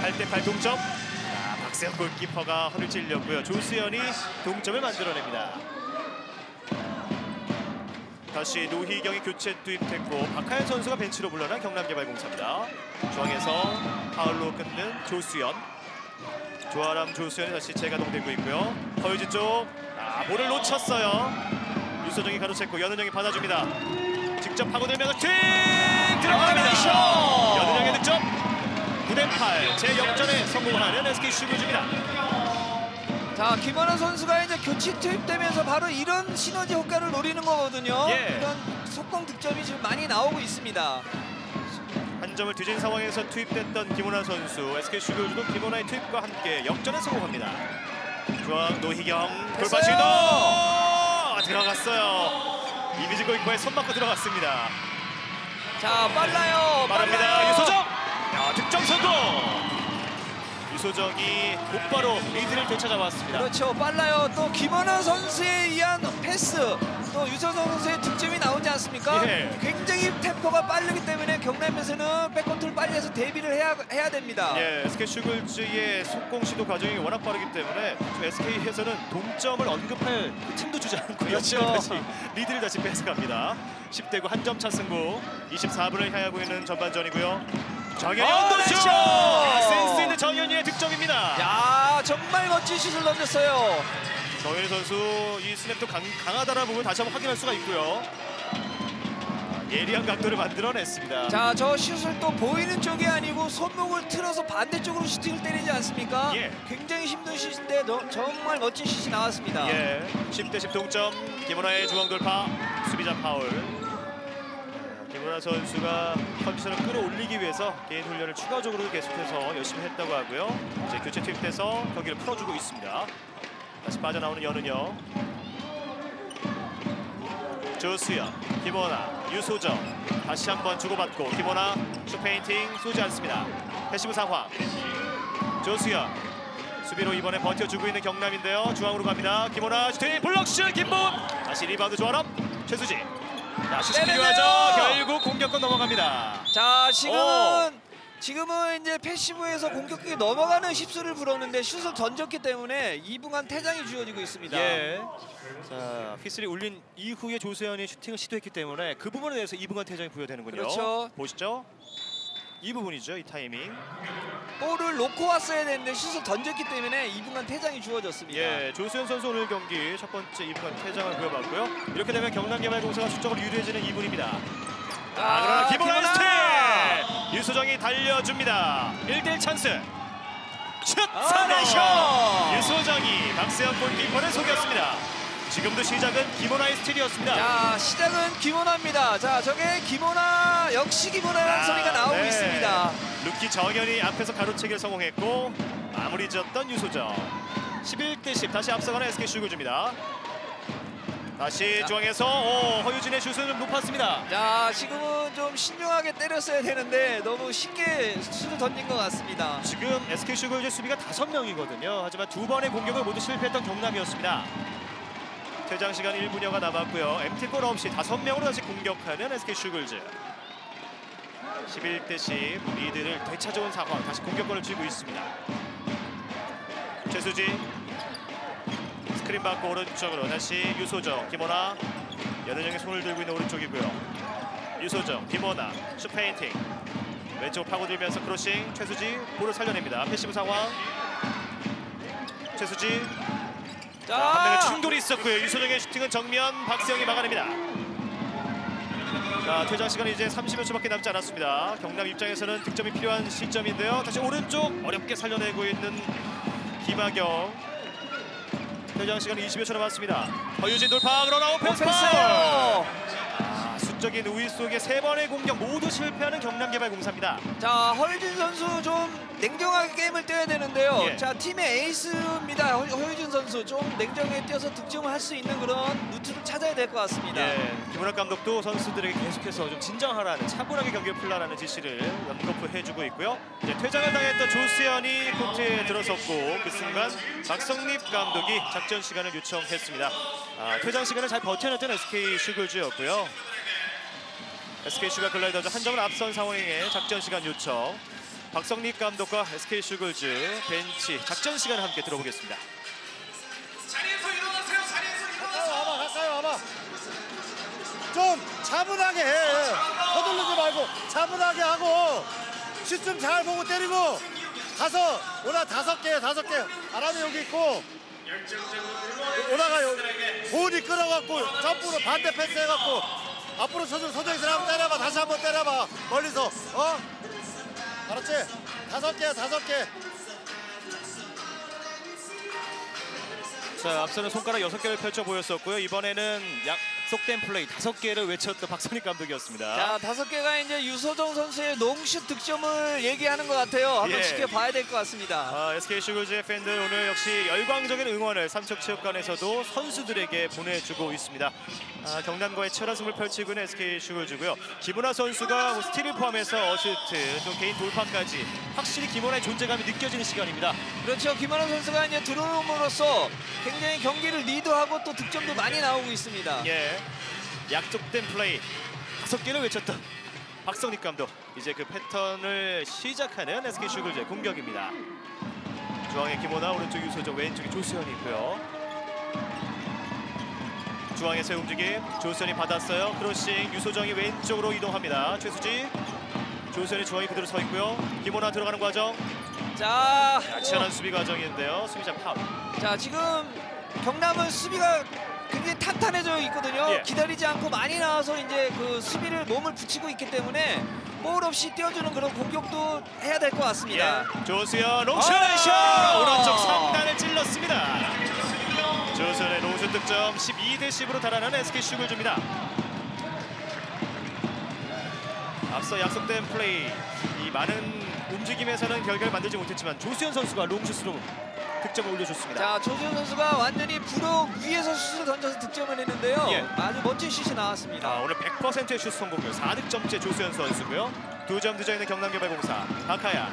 8대8 동점. 박세현 골키퍼가 허를 찔렸고요. 조수현이 동점을 만들어냅니다. 다시 노희경이 교체 투입됐고 박하연 선수가 벤치로 물러난 경남개발공사입니다. 중앙에서 파울로 끊는 조수현. 조아람 조수현이 다시 재가동되고 있고요. 허유진 쪽 볼을 놓쳤어요. 유소정이 가로챘고 연은영이 받아줍니다. 직접 파고들면서 팅! 들어갑니다. 연은영의 득점. 9대8 재역전에 성공하는 SK 슈글즈입니다. 자, 김원호 선수가 이제 교체 투입되면서 바로 이런 시너지 효과를 노리는 거거든요. 예. 이런 속공 득점이 지금 많이 나오고 있습니다. 한 점을 뒤진 상황에서 투입됐던 김원아 선수. SK 슈글즈도 김원아의 투입과 함께 역전에 성공합니다. 중앙 노희경 돌파 시도 들어갔어요. 이미지 골키퍼의 손 맞고 들어갔습니다. 자, 빨라요. 빠릅니다. 유소정 득점 성공. 유소정이 곧바로 리드를 되찾아왔습니다. 그렇죠. 빨라요. 또 김원호 선수에 의한 패스, 또 유소정 선수의 득점이 나오지 않습니까? 예. 굉장히 템포가 빠르기 때문에 경남에서는 백컨트롤 빨리 해서 대비를 해야 됩니다. 예, SK 슈글즈의 속공 시도 과정이 워낙 빠르기 때문에 SK에서는 동점을 언급할 팀도 주지 않고 그렇죠. 다시 리드를 다시 뺏어갑니다. 10대9 한 점 차 승부. 24분을 향하고 있는 전반전이고요. 정현이 언더슛! 센스 있는 정현이의 득점입니다. 야, 정말 멋진 슛을 던졌어요. 정현이 선수 이 스냅도 강하다는 부분 다시 한번 확인할 수가 있고요. 예리한 각도를 만들어냈습니다. 자, 저 슛을 또 보이는 쪽이 아니고 손목을 틀어서 반대쪽으로 슈팅을 때리지 않습니까? 예. 굉장히 힘든 슛인데 정말 멋진 슛이 나왔습니다. 예, 10대10 동점. 김원아의 중앙 돌파, 수비자 파울. 김원아 선수가 컨디션을 끌어올리기 위해서 개인 훈련을 추가적으로 계속해서 열심히 했다고 하고요. 이제 교체 투입돼서 경기를 풀어주고 있습니다. 다시 빠져나오는 연은영. 조수현, 김원아, 유소정 다시 한번 주고받고 김원아 슈페인팅 쏘지 않습니다. 패시브 상황. 조수현 수비로 이번에 버텨주고 있는 경남인데요. 중앙으로 갑니다. 김원아 슈팅 블록슛 김보은. 다시 리바운드 조아람 최수지. 자, 슈팅 필요하죠. 결국 공격권 넘어갑니다. 자, 지금은 이제 패시브에서 공격력이 넘어가는 힙수를 불었는데 슛을 던졌기 때문에 2분간 퇴장이 주어지고 있습니다. 예. 자, 휘슬이 울린 이후에 조수현이 슈팅을 시도했기 때문에 그 부분에 대해서 2분간 퇴장이 부여되는군요. 그렇죠. 보시죠. 이 부분이죠. 이 타이밍. 볼을 놓고 왔어야 되는데 슛을 던졌기 때문에 2분간 퇴장이 주어졌습니다. 예, 조수현 선수 오늘 경기 첫 번째 2분 퇴장을 보여봤고요. 이렇게 되면 경남개발공사가 수적으로 유리해지는 2분입니다. 그러나 김원환 스틸! 유소정이 달려줍니다. 1대1 찬스. 슛! 성공! 유소정이 박세현 골키퍼를 속였습니다. 지금도 시작은 김원환의 스틸이었습니다. 자, 시작은 김원환입니다. 자, 저게 김원환, 역시 김원환이라는 소리가 나오고 있습니다. 루키 정현이 앞에서 가로채기를 성공했고 마무리 지었던 유소정. 11대 10 다시 앞서가는 SK 슈글즈입니다. 다시 중앙에서 허유진의 슛은 좀 높았습니다. 자, 지금은 좀 신중하게 때렸어야 되는데 너무 쉽게 슛을 던진 것 같습니다. 지금 SK 슈글즈 수비가 5명이거든요. 하지만 두 번의 공격을 모두 실패했던 경남이었습니다. 퇴장 시간 1분여가 남았고요. MT골 없이 5명으로 다시 공격하는 SK 슈글즈. 11대 10 리드를 되찾아온 상황. 다시 공격권을 쥐고 있습니다. 최수지 스크린 받고 오른쪽으로 다시 유소정, 김원아. 연은영이 손을 들고 있는 오른쪽이고요. 유소정, 김원아, 슈페인팅. 왼쪽 파고들면서 크로싱. 최수지 볼을 살려냅니다. 패시브 상황. 최수지. 자, 한 명의 충돌이 있었고요. 유소정의 슈팅은 정면 박세영이 막아냅니다. 자, 퇴장 시간이 이제 30여 초밖에 남지 않았습니다. 경남 입장에서는 득점이 필요한 시점인데요. 다시 오른쪽 어렵게 살려내고 있는 김하경. 퇴장 시간 20여 초 남았습니다. 허유진 돌파, 그러나 오펜스 파울! 수적인 우위 속에 3번의 공격 모두 실패하는 경남개발공사입니다. 자, 허유진 선수 좀 냉정하게 게임을 뛰어야 되는데요. 예. 자, 팀의 에이스입니다. 허유진 선수 좀 냉정하게 뛰어서 득점을 할 수 있는 그런 루트를 찾아야 될 것 같습니다. 예, 김은학 감독도 선수들에게 계속해서 좀 진정하라는, 차분하게 경기를 풀라는 지시를 연거푸해주고 있고요. 이제 퇴장을 당했던 조수현이 코트에 들어섰고 그 순간 박성립 감독이 작전 시간을 요청했습니다. 퇴장 시간을 잘 버텨냈던 SK 슈글즈였고요. SK 슈가 글라이더즈 한 점을 앞선 상황에 작전 시간 요청. 박성립 감독과 SK 슈글즈 벤치 작전 시간을 함께 들어보겠습니다. 자리에서 일어나세요. 가까이 와봐. 좀 차분하게 해. 서둘르지 말고 차분하게 하고 슛 좀 잘 보고 때리고 가서 오나 5개. 아람이 여기 있고 오나가 보은이 끌어갖고 점프로 반대 패스 해갖고 앞으로 서정에서 한번 때려봐. 다시 한번 때려봐. 멀리서. 알았지? 5개. 자, 앞서는 손가락 6개를 펼쳐 보였었고요. 이번에는 약속된 플레이 5개를 외쳤던 박선익 감독이었습니다. 자, 5개가 이제 유소정 선수의 농슛 득점을 얘기하는 것 같아요. 한번 예. 지켜봐야 될 것 같습니다. SK 슈글즈의 팬들 오늘 역시 열광적인 응원을 삼척체육관에서도 선수들에게 보내주고 있습니다. 경남과의 치열한 승부를 펼치고 있는 SK 슈글즈고요. 김은하 선수가 뭐 스틸을 포함해서 어시스트, 또 개인 돌파까지 확실히 김은하의 존재감이 느껴지는 시간입니다. 그렇죠. 김원환 선수가 이제 들어옴으로써 굉장히 경기를 리드하고 또 득점도 많이 나오고 있습니다. 예, 약속된 플레이 5개를 외쳤던 박성립 감독. 이제 그 패턴을 시작하는 SK 슈글즈의 공격입니다. 중앙에 김원아, 오른쪽 유소정, 왼쪽에 조수현이 있고요. 중앙에서의 움직임, 조수현이 받았어요. 크로싱, 유소정이 왼쪽으로 이동합니다. 최수지, 조수현이 중앙에 그대로 서 있고요. 김원아 들어가는 과정. 자, 치열한 수비 과정인데요. 수비자 파울. 자, 지금 경남은 수비가 굉장히 탄탄해져 있거든요. 예. 기다리지 않고 많이 나와서 이제 그 수비를 몸을 붙이고 있기 때문에 볼 없이 띄워주는 그런 공격도 해야 될 것 같습니다. 예. 조수현 롱슛! 오른쪽 상단을 찔렀습니다. 조수현의 롱슛 득점 12대 10으로 달아나는 SK 슈글즈입니다. 앞서 약속된 플레이, 이 많은 움직임에서는 결과를 만들지 못했지만 조수현 선수가 롱슛으로 득점을 올려줬습니다. 자, 조수현 선수가 완전히 부록 위에서 슛을 던져서 득점을 했는데요. 예. 아주 멋진 슛이 나왔습니다. 오늘 100%의 슛 성공률, 4득점째 조수현 선수고요. 2점 늦어 있는 경남개발공사. 박하야,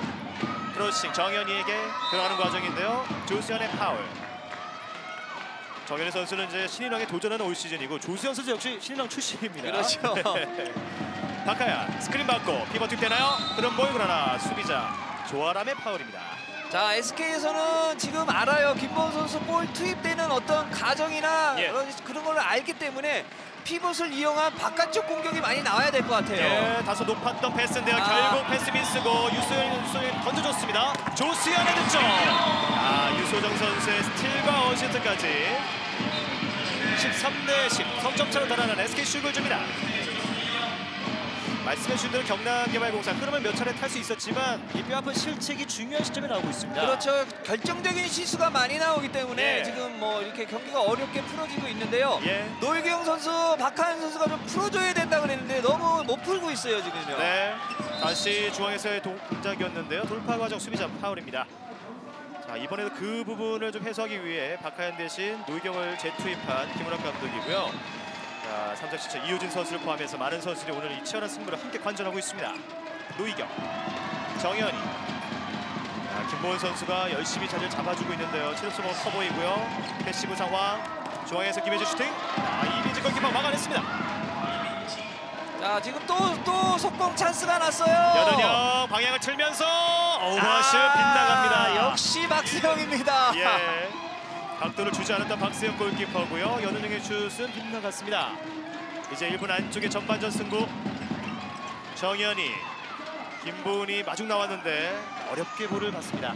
크로싱 정현이에게 들어가는 과정인데요. 조수현의 파울. 정현희 선수는 이제 신인왕에 도전하는 올 시즌이고 조수현 선수 역시 신인왕 출신입니다. 그렇죠. 박하야 스크린 받고 피벗 득 되나요? 그런 볼, 그러나 수비자 조아람의 파울입니다. 자, SK에서는 지금 알아요. 김보은 선수 볼 투입되는 어떤 가정이나 예. 그런 걸 알기 때문에 피벗을 이용한 바깥쪽 공격이 많이 나와야 될 것 같아요. 예, 다소 높았던 패스인데요. 결국 패스 미스고 유소영 던져줬습니다. 조수현의 득점. 유소정 선수의 스틸과 어시스트까지 13대10 석점차로 달아난 SK 슈글즈입니다. 말씀해주신 대로 경남개발공사 흐름을 몇 차례 탈 수 있었지만 이 뼈아픈 실책이 중요한 시점에 나오고 있습니다. 그렇죠. 결정적인 실수가 많이 나오기 때문에 예. 지금 뭐 이렇게 경기가 어렵게 풀어지고 있는데요. 예. 노일경 선수, 박하연 선수가 좀 풀어줘야 된다 그랬는데 너무 못 풀고 있어요 지금요. 네, 다시 중앙에서의 동작이었는데요. 돌파 과정 수비자 파울입니다. 자, 이번에도 그 부분을 좀 해소하기 위해 박하연 대신 노희경을 재투입한 김은학 감독이고요. 자, 3점 시차 이효진 선수를 포함해서 많은 선수들이 오늘 이 치열한 승부를 함께 관전하고 있습니다. 노희경, 정현이, 김보은 선수가 열심히 자리를 잡아주고 있는데요. 체력소모가 커 보이고요. 패시브 상황, 중앙에서 김혜주 슈팅. 이민지 골키퍼 막아냈습니다. 자, 지금 또 속공 찬스가 났어요. 여든영 방향을 틀면서 오버슛 빗나갑니다. 역시 박수영입니다. 예, 각도를 주지 않았던 박세영 골키퍼고요. 여든영의 슛은 빗나갔습니다. 이제 1분 안쪽의 전반전 승부. 정현이, 김보은이 마중 나왔는데 어렵게 볼을 받습니다.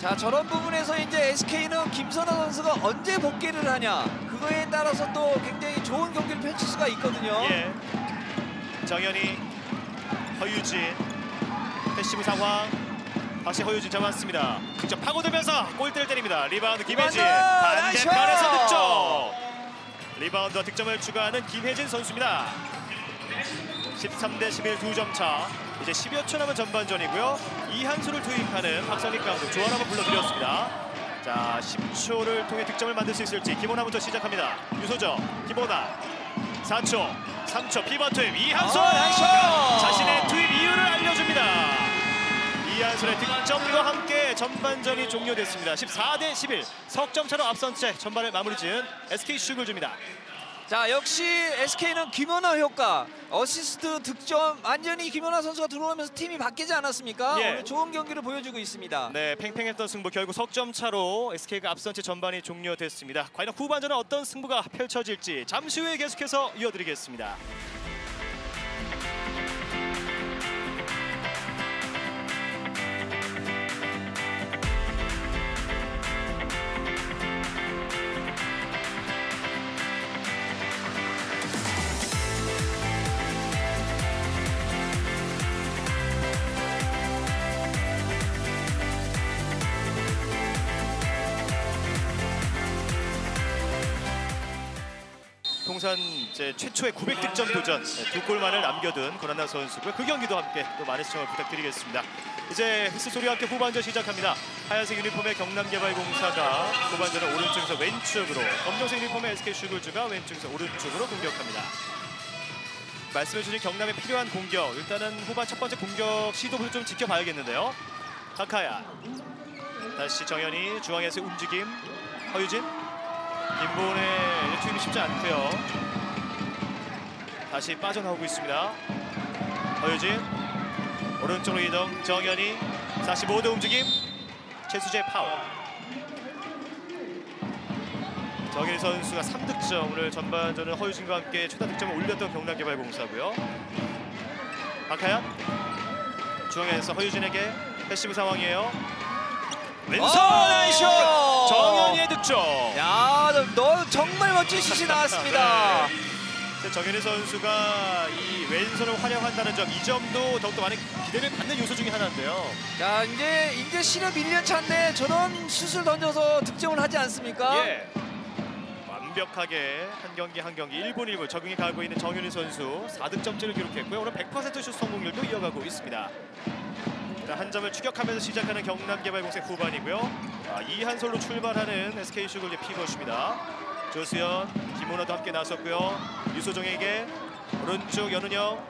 자, 저런 부분에서 이제 SK는 김선아 선수가 언제 복귀를 하냐, 그거에 따라서 또 굉장히 좋은 경기를 펼칠 수가 있거든요. 예, 정현이, 허유진, 패시브 상황. 다시 허유진 잡았습니다. 직접 파고들면서 골대를 때립니다. 리바운드 김혜진, 반대편에서 득점. 리바운드와 득점을 추가하는 김혜진 선수입니다. 13대11 2점 차. 이제 10여 초 남은 전반전이고요. 이한수를 투입하는 박성립 감독 조언 한번 불러드렸습니다. 자, 10초를 통해 득점을 만들 수 있을지 김호나부터 시작합니다. 유소정, 김호나 4초, 3초 피벗 투입 이한수. 자신의 투입 이유를 알려줍니다. 이한솔의 득점과 함께 전반전이 종료됐습니다. 14대11 석점차로 앞선 채 전반을 마무리 지은 SK 슈글즈입니다. 자, 역시 SK는 김연아 효과, 어시스트, 득점 완전히 김연아 선수가 들어오면서 팀이 바뀌지 않았습니까? 예. 오늘 좋은 경기를 보여주고 있습니다. 네, 팽팽했던 승부 결국 석점차로 SK가 앞선 채 전반이 종료됐습니다. 과연 후반전은 어떤 승부가 펼쳐질지 잠시 후에 계속해서 이어드리겠습니다. 통산 이제 최초의 900득점 도전, 두 골만을 남겨둔 권한나 선수고요. 그 경기도 함께 또 많은 시청을 부탁드리겠습니다. 이제 휘슬 소리와 함께 후반전 시작합니다. 하얀색 유니폼의 경남개발공사가 후반전을 오른쪽에서 왼쪽으로, 검정색 유니폼의 SK 슈글즈가 왼쪽에서 오른쪽으로 공격합니다. 말씀해주신 경남에 필요한 공격, 일단은 후반 첫 번째 공격 시도부터 좀 지켜봐야겠는데요. 박하야, 다시 정현이, 중앙에서 움직임, 허유진, 김보은의 투입이 쉽지 않고요. 다시 빠져나오고 있습니다. 허유진, 오른쪽으로 이동, 정현이, 45도 움직임, 최수재 파울. 정현이 선수가 3득점, 오늘 전반전은 허유진과 함께 최다 득점을 올렸던 경남개발공사고요. 박하연, 중앙에서 허유진에게 패시브 상황이에요. 왼손 나이스! 정현이의 득점. 야, 너 정말 멋진 슛이 나왔습니다. 네. 정현이 선수가 이 왼손을 활용한다는 점, 이 점도 더욱더 많은 기대를 받는 요소 중에 하나인데요. 자, 이제 시럽 1년 차인데 저런 슛을 던져서 득점을 하지 않습니까? 예. 완벽하게 한 경기 한 경기 1분 1분 적응해 가고 있는 정현이 선수 4득점째를 기록했고요. 오늘 100% 슛 성공률도 이어가고 있습니다. 한 점을 추격하면서 시작하는 경남개발공사 후반이고요. 이한솔로 출발하는 SK 슈글즈의 피벗입니다. 조수현, 김호나도 함께 나섰고요. 유소정에게 오른쪽 연은영.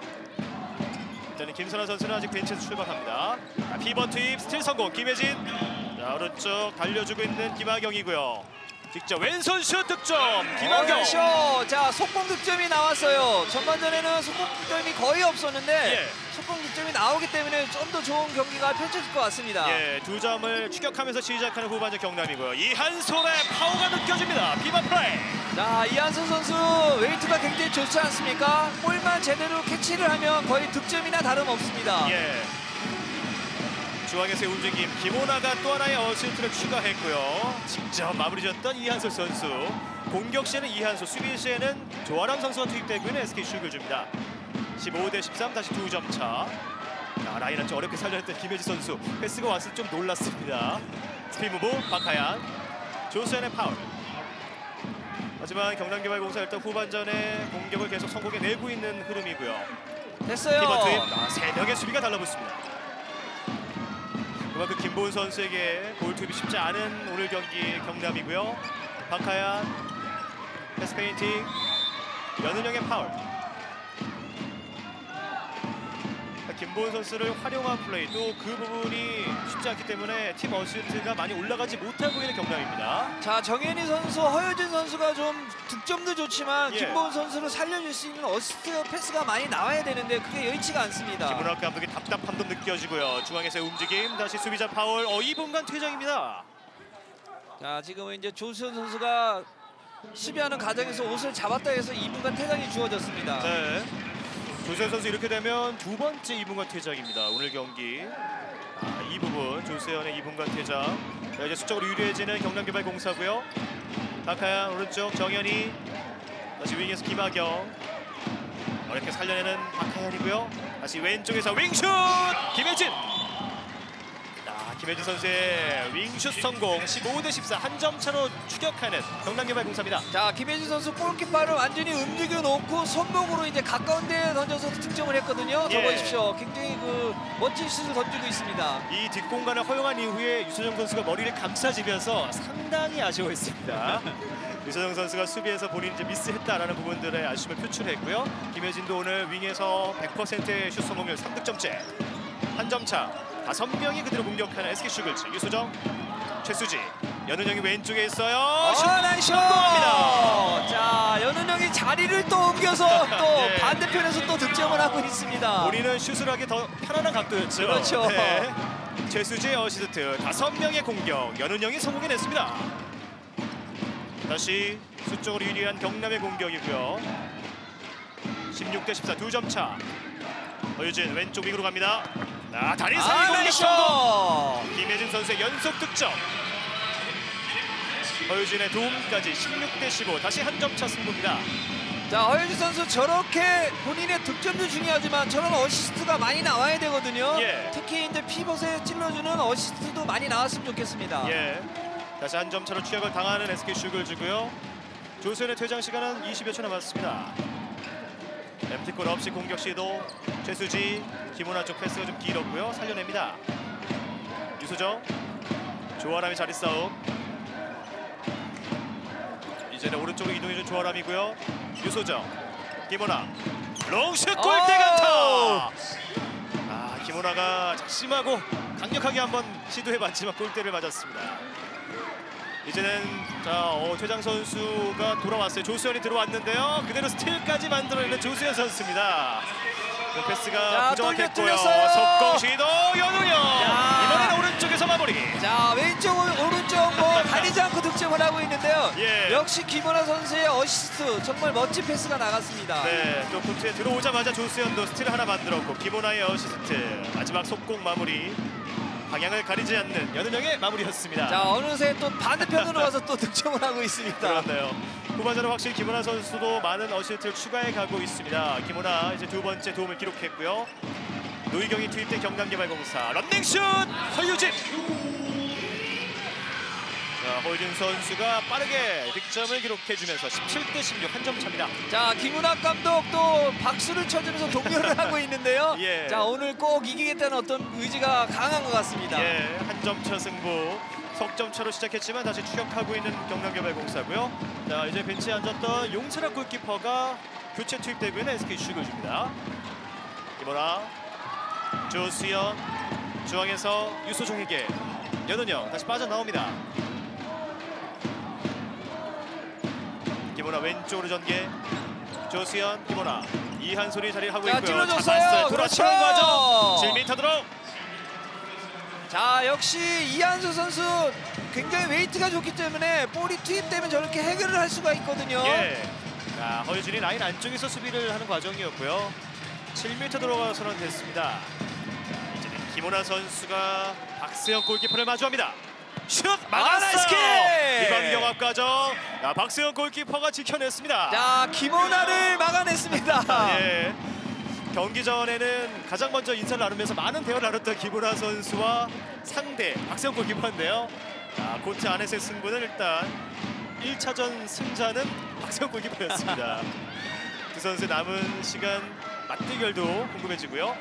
일단은 김선아 선수는 아직 벤치에서 출발합니다. 피벗 투입 스틸 성공. 김혜진. 자, 오른쪽 달려주고 있는 김하경이고요. 직접 왼손 슛 득점 김학영. 자, 속공 득점이 나왔어요. 전반전에는 속공 득점이 거의 없었는데 예. 속공 득점이 나오기 때문에 좀 더 좋은 경기가 펼쳐질 것 같습니다. 예, 2점을 추격하면서 시작하는 후반전 경남이고요. 이한솔의 파워가 느껴집니다. 비만 플레이. 자, 이한솔 선수 웨이트가 굉장히 좋지 않습니까? 볼만 제대로 캐치를 하면 거의 득점이나 다름없습니다. 예. 중앙에서의 움직임, 김호나가 또 하나의 어시스트를 추가했고요. 직접 마무리 지었던 이한솔 선수. 공격 시에는 이한솔, 수비 시에는 조아람 선수가 투입되고 있는 SK 슈글즈입니다. 15대13, 다시 2점 차. 라인을 좀 어렵게 살려냈던 김혜지 선수. 패스가 왔을 때 좀 놀랐습니다. 스피드 무브, 박하얀. 조수현의 파울. 하지만 경남개발공사 일단 후반전에 공격을 계속 성공해내고 있는 흐름이고요. 됐어요. 리버 투입, 3명의 수비가 달라붙습니다. 그만큼 김보은 선수에게 볼 투입이 쉽지 않은 오늘 경기 경남이고요. 박하얀, 패스 페인팅, 연은영의 파울. 김보은 선수를 활용한 플레이, 또 그 부분이 쉽지 않기 때문에 팀 어시스트가 많이 올라가지 못하고 있는 경남입니다. 자, 정현희 선수, 허효진 선수가 좀 득점도 좋지만 예. 김보은 선수를 살려줄 수 있는 어시스트 패스가 많이 나와야 되는데 그게 여의치가 않습니다. 김은학 감독의 답답함도 느껴지고요. 중앙에서의 움직임, 다시 수비자 파울, 2분간 퇴장입니다. 자, 지금은 이제 조수현 선수가 수비하는 과정에서 옷을 잡았다 해서 2분간 퇴장이 주어졌습니다. 네. 조수현 선수 이렇게 되면 두 번째 2분간 퇴장입니다. 오늘 경기. 이 부분 조수현의 2분간 퇴장. 자, 이제 수적으로 유리해지는 경남개발공사고요. 박하얀 오른쪽 정현이, 다시 윙에서 김학영. 어렵게 살려내는 박하얀이고요. 다시 왼쪽에서 윙슛 김혜진. 김혜진 선수의 윙슛 성공. 15대14, 한 점 차로 추격하는 경남개발공사입니다. 자, 김혜진 선수 골키퍼를 완전히 움직여 놓고 손목으로 이제 가까운 데에 던져서 득점을 했거든요. 더 예. 보십시오. 굉장히 그 멋진 슛을 던지고 있습니다. 이 뒷공간을 허용한 이후에 유소정 선수가 머리를 감싸지면서 상당히 아쉬워했습니다. 유소정 선수가 수비에서 본인이 이제 미스했다라는 부분들의 아쉬움을 표출했고요. 김혜진도 오늘 윙에서 100%의 슛 성공률 3득점째. 한 점 차. 5명이 그대로 공격하는 SK 슈글즈. 유소정, 최수지, 연은영이 왼쪽에 있어요. 슛 나이스! 성공합니다. 자, 연은영이 자리를 또 옮겨서 또 예. 반대편에서 또 득점을 하고 있습니다. 본인은 슛을 하기 더 편안한 각도였죠. 그렇죠. 네. 최수지의 어시스트, 5명의 공격, 연은영이 성공해냈습니다. 다시 수적으로 유리한 경남의 공격이고요. 16대14, 2점 차. 허유진 왼쪽 윙으로 갑니다. 다리 사이 공격 성공. 김혜진 선수의 연속 득점. 허유진의 도움까지 16대15, 다시 한 점 차 승부입니다. 자, 허유진 선수 저렇게 본인의 득점도 중요하지만 저런 어시스트가 많이 나와야 되거든요. 예. 특히 이제 피벗에 찔러주는 어시스트도 많이 나왔으면 좋겠습니다. 예. 다시 한 점 차로 추격을 당하는 SK 슈글즈고요. 조수현의 퇴장 시간은 20여 초 남았습니다. 엠티골 없이 공격 시도. 최수지, 김호나 쪽 패스가 좀 길었고요. 살려냅니다. 유소정, 조아람의 자리 싸움. 이제는 오른쪽으로 이동해준 조아람이고요. 유소정, 김호나, 롱슛 골대 강타. 김호나가 작심하고 강력하게 한번 시도해봤지만 골대를 맞았습니다. 이제는 퇴장 선수가 돌아왔어요. 조수현이 들어왔는데요. 그대로 스틸까지 만들어내는 조수현 선수입니다. 그 패스가 부정확했고요. 속공 시도 연우영. 이번에는 오른쪽에서 마무리. 자, 왼쪽 오른쪽 뭐 가리지 않고 득점을 하고 있는데요. 예. 역시 김원아 선수의 어시스트 정말 멋진 패스가 나갔습니다. 네, 또 코트에 들어오자마자 조수현도 스틸을 하나 만들었고 김호나의 어시스트. 마지막 속공 마무리. 방향을 가리지 않는 연은영의 마무리였습니다. 자, 어느새 또 반대편으로 와서 또 득점을 하고 있습니다. 그렇네요. 후반전은 확실히 김호나 선수도 많은 어시스트를 추가해 가고 있습니다. 김호나 이제 두 번째 도움을 기록했고요. 노희경이 투입된 경남개발공사 런닝슛 허유진. 자, 허유진 선수가 빠르게 득점을 기록해주면서 17대16 한 점 차입니다. 자, 김은학 감독도 박수를 쳐주면서 독려를 하고 있는데요. 예. 자, 오늘 꼭 이기겠다는 어떤 의지가 강한 것 같습니다. 예, 한 점 차 승부. 석점 차로 시작했지만 다시 추격하고 있는 경남개발공사고요. 자, 이제 벤치에 앉았던 용철학 골키퍼가 교체 투입되고 있는 SK 슈글즈입니다. 김호나, 조수현, 중앙에서 유소종에게 연은영 다시 빠져나옵니다. 김호나 왼쪽으로 전개. 조수현, 김호나, 이한솔이 자리하고 자, 있고요. 찔러줬어요. 돌아치는 그렇죠. 과정. 7m 들어. 자, 역시 이한솔 선수 굉장히 웨이트가 좋기 때문에 볼이 투입되면 저렇게 해결을 할 수가 있거든요. 예. 자, 허유진이 라인 안쪽에서 수비를 하는 과정이었고요. 7m 들어가서는 됐습니다. 자, 이제는 김호나 선수가 박세영 골키퍼를 마주합니다. 슛 막았어요. 나이스 킥! 이번 경합 과정. 자, 박세영 골키퍼가 지켜냈습니다. 자, 김호나를 막아냈습니다. 예. 경기 전에는 가장 먼저 인사를 나누면서 많은 대화를 나눴던 김호나 선수와 상대 박세영 골키퍼인데요. 자, 코트 안에서의 승부는 일단 1차전 승자는 박세영 골키퍼였습니다. 두 선수의 남은 시간 맞대결도 궁금해지고요.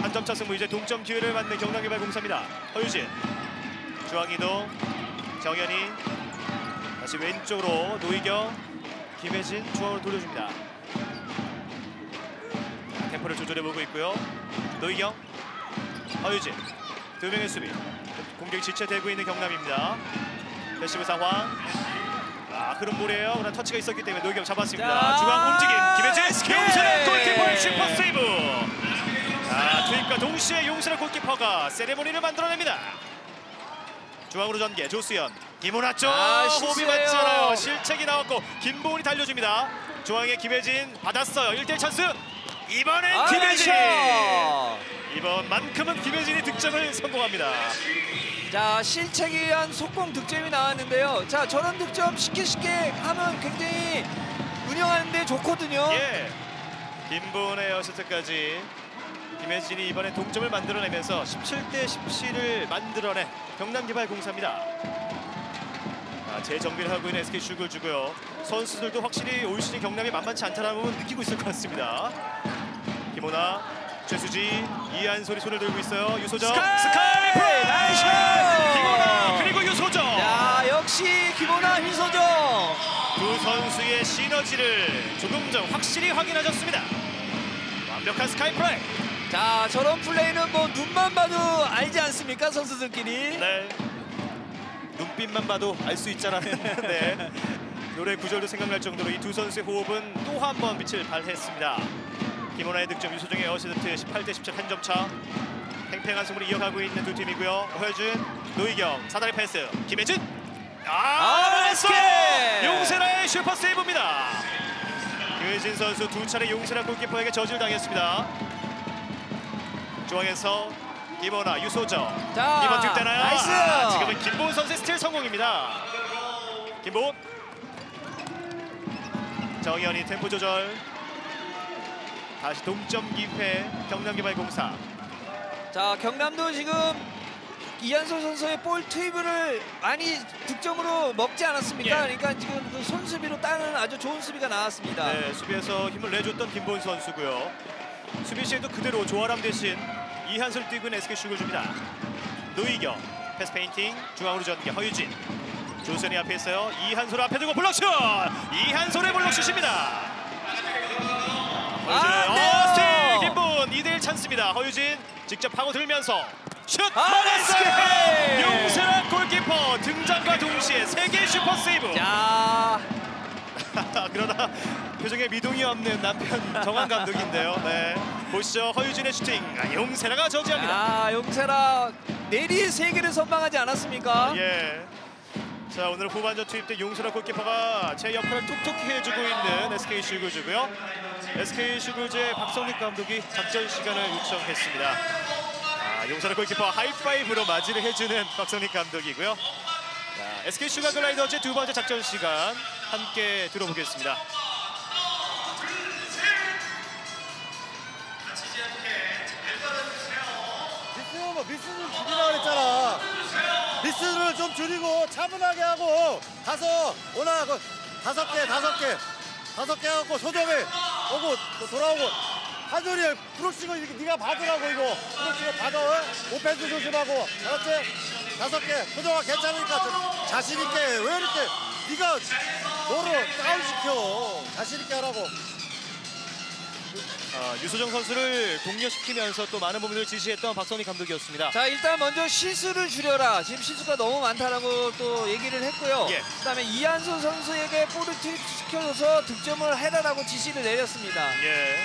한 점차 승부, 이제 동점 기회를 맞는 경남개발공사입니다. 허유진, 중앙이동, 정현이, 다시 왼쪽으로 노희경, 김혜진 중앙으로 돌려줍니다. 템포를 조절해보고 있고요. 노희경, 허유진, 두 명의 수비. 공격이 지체되고 있는 경남입니다. 패시브 상황. 그런 볼이에요. 그러나 터치가 있었기 때문에 노희경 잡았습니다. 자, 중앙 움직임, 김혜진, 용세라 골키퍼의 슈퍼 세이브. 투입과 동시에 용세라 골키퍼가 세레모니를 만들어냅니다. 중앙으로 전개, 조수현, 김호나 쪽. 호흡이 맞잖아요. 실책이 나왔고 김보은이 달려줍니다. 중앙에 김혜진 받았어요. 1대1 찬스. 이번엔 김혜진. 이번만큼은 김혜진이 득점을 성공합니다. 자, 실책에 의한 속공 득점이 나왔는데요. 자, 저런 득점 쉽게 하면 굉장히 운영하는데 좋거든요. 예. 김보은의 어시스트까지. 김혜진이 이번에 동점을 만들어내면서 17대 17을 만들어낸 경남개발공사입니다. 재정비를 하고 있는 SK슈글주고요. 선수들도 확실히 올 시즌 경남이 만만치 않다는 부분 느끼고 있을 것 같습니다. 김호나, 최수지, 이한솔이 손을 들고 있어요. 유소정, 스카이 프레이! 나이스! 김호나 그리고 유소정! 야, 역시 김호나, 유소정! 두 선수의 시너지를 조금 전 확실히 확인하셨습니다. 완벽한 스카이 프레이! 자, 저런 플레이는 뭐 눈만 봐도 알지 않습니까, 선수들끼리? 네. 눈빛만 봐도 알 수 있잖아요. 네. 노래 구절도 생각날 정도로 이 두 선수의 호흡은 또 한 번 빛을 발했습니다. 김호나의 득점, 유소정의 어시스트, 18대 17 한 점 차. 팽팽한 승부를 이어가고 있는 두 팀이고요. 허유진, 노희경, 사다리 패스, 김혜진. 맞았어요! 용세라의 슈퍼 세이브입니다. 김혜진 선수 두 차례 용세라 골키퍼에게 저지를 당했습니다. 중앙에서 김호나, 유소정. 자, 이번 득되나요? 나이스! 지금은 김보은 선수의 스틸 성공입니다. 김보은. 정현이 템포 조절. 다시 동점 기회 경남개발공사. 자, 경남도 지금 이한솔 선수의 볼 투입을 많이 득점으로 먹지 않았습니까? 예. 그러니까 지금 그 손수비로 따는 아주 좋은 수비가 나왔습니다. 네, 수비에서 힘을 내줬던 김보은 선수고요. 수비 시에도 그대로 조아람 대신 이한솔 뛰고 있는 SK슈글주입니다. 노희경, 패스 페인팅, 중앙으로 전개, 허유진. 조선이 앞에 있어요. 이한솔 앞에 두고 블록슛! 이한솔의 블록슛입니다. 스틸 김보은 2대1 찬스입니다. 허유진 직접 파고들면서 슛! 막았어요! 용세라 골키퍼 등장과 동시에 3개의 슈퍼 세이브. 자, 그러나 표정에 미동이 없는 남편 정한 감독인데요. 네. 보시죠. 허유진의 슈팅. 용세라가 저지합니다. 용세라 내리 3개를 선방하지 않았습니까? 예. 자, 오늘 후반전 투입된 용세라 골키퍼가 제 역할을 톡톡히 해주고 있는 SK슈글주고요. SK슈글주의 박성립 감독이 작전 시간을 요청했습니다. 용세라 골키퍼 하이파이브로 맞이를 해주는 박성립 감독이고요. 자, SK슈가 글라이더즈의 두 번째 작전 시간 함께 들어보겠습니다. 미스 좀 줄이라고 그랬잖아. 미스를 좀 줄이고 차분하게 하고 가서 오나 그 5개 하고 소정에 오고 또 돌아오고 한솔이 프로치고 이렇게 네가 받으라고 이거 프로치고 받아. 오펜스 조심하고 알았지? 5개 소정아 괜찮으니까 좀 자신 있게 왜 이렇게 네가 너를 다운시켜. 자신 있게 하라고. 유소정 선수를 독려시키면서 또 많은 부분을 지시했던 박성립 감독이었습니다. 자, 일단 먼저 실수를 줄여라. 지금 실수가 너무 많다라고 또 얘기를 했고요. 예. 그다음에 이한솔 선수에게 볼을 투입시켜줘서 득점을 해라라고 지시를 내렸습니다. 예.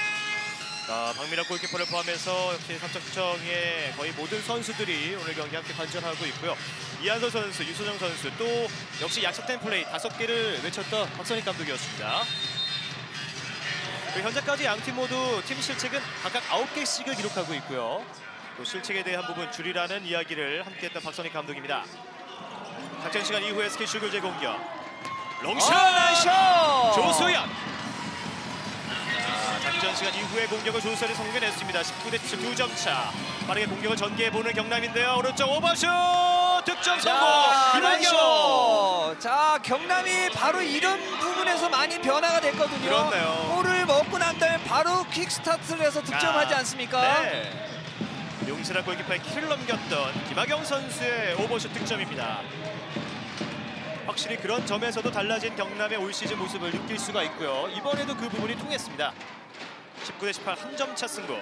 박민학 골키퍼를 포함해서 역시 삼척청의 거의 모든 선수들이 오늘 경기 함께 관전하고 있고요. 이한솔 선수, 유소정 선수, 또 역시 약속된 플레이 5개를 외쳤던 박성립 감독이었습니다. 현재까지 양팀 모두 팀 실책은 각각 9개씩을 기록하고 있고요. 또 실책에 대한 부분 줄이라는 이야기를 함께했던 박성립 감독입니다. 작전 시간 이후 SK 슈글즈의 공격. 롱샷! 조수연! 작전 시간 이후의 공격을 조수연이 성공해냈습니다. 19대7 2점 차. 빠르게 공격을 전개해보는 경남인데요. 오른쪽 오버슛! 득점 성공! 김학영! 자, 경남이 바로 이런 부분에서 많이 변화가 됐거든요. 그렇네요. 골을 먹고 난 다음에 바로 킥스타트를 해서 득점하지 않습니까? 네. 용신아 골키퍼의 키를 넘겼던 김학영 선수의 오버슛 득점입니다. 확실히 그런 점에서도 달라진 경남의 올 시즌 모습을 느낄 수가 있고요. 이번에도 그 부분이 통했습니다. 19대18 한 점 차 승부.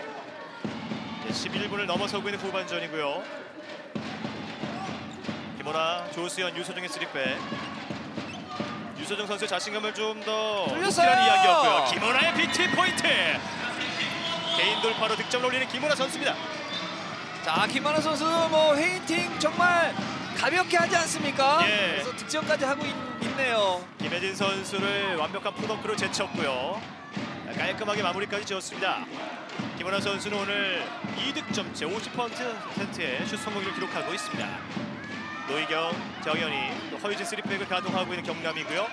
11분을 넘어서고 있는 후반전이고요. 김원아, 조수연, 유소정의 3백. 유소정 선수의 자신감을 좀 더 높이라는 이야기였고요. 김원아의 BT 포인트. 개인 돌파로 득점을 올리는 김원아 선수입니다. 자, 김원아 선수 뭐 헤이팅 정말 가볍게 하지 않습니까? 예. 그래서 득점까지 하고 있네요. 김혜진 선수를 완벽한 풋워크로 제쳤고요. 깔끔하게 마무리까지 지었습니다. 김원아 선수는 오늘 2득점째 50%의 슛 성공률을 기록하고 있습니다. 노희경, 정현이, 또 허유진 3백을 가동하고 있는 경남이고요.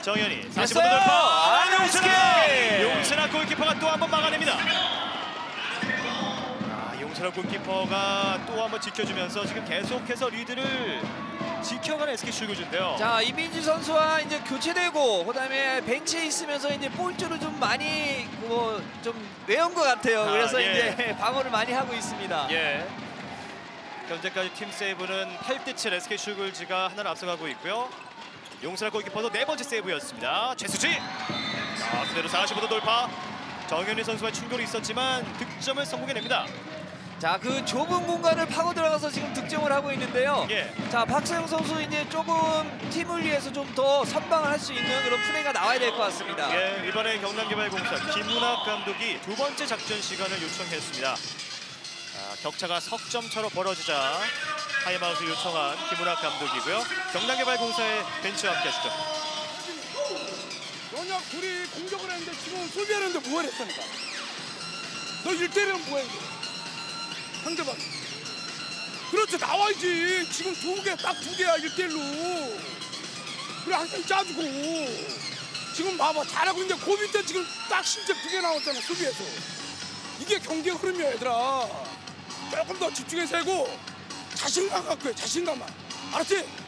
정현이 45도 돌파! 용신아 골키퍼가 또 한 번 막아냅니다. 용신아 골키퍼가 또 한 번 지켜주면서 지금 계속해서 리드를 지켜가는 SK 슈글즈인데요. 자, 이민지 선수와 이제 교체되고 그다음에 벤치에 있으면서 이제 볼줄을 좀 많이 좀 외운 것 같아요. 그래서 예. 이제 방어를 많이 하고 있습니다. 예. 현재까지 팀 세이브는 8대7 SK 슈글즈가 하나를 앞서가고 있고요. 용신아 골키퍼도 4번째 세이브였습니다. 최수지! 자, 그대로 45도 돌파. 정현희 선수와 충돌이 있었지만 득점을 성공해냅니다. 자, 그 좁은 공간을 파고 들어가서 지금 득점을 하고 있는데요. 예. 자, 박서영 선수 이제 조금 팀을 위해서 좀 더 선방을 할 수 있는 그런 플레이가 나와야 될 것 같습니다. 예, 이번에 경남개발공사 김문학 감독이 2번째 작전 시간을 요청했습니다. 격차가 석점 차로 벌어지자 타임아웃을 요청한 김문학 감독이고요. 경남개발공사의 벤치와 함께하시죠. 너냐 둘이 공격을 했는데 지금 수비하는데 뭐 했으니까? 너 1대1은 뭐 했는데? 상대방. 그렇죠, 나와야지. 지금 딱 두 개야 1대1로. 그래 항상 짜주고. 지금 봐봐 잘하고 있는데 그 밑에 지금 딱 실책 2개 나왔잖아 수비에서. 이게 경기의 흐름이야 얘들아. 조금 더 집중해서 하고 자신감 갖고 해. 자신감만. 알았지?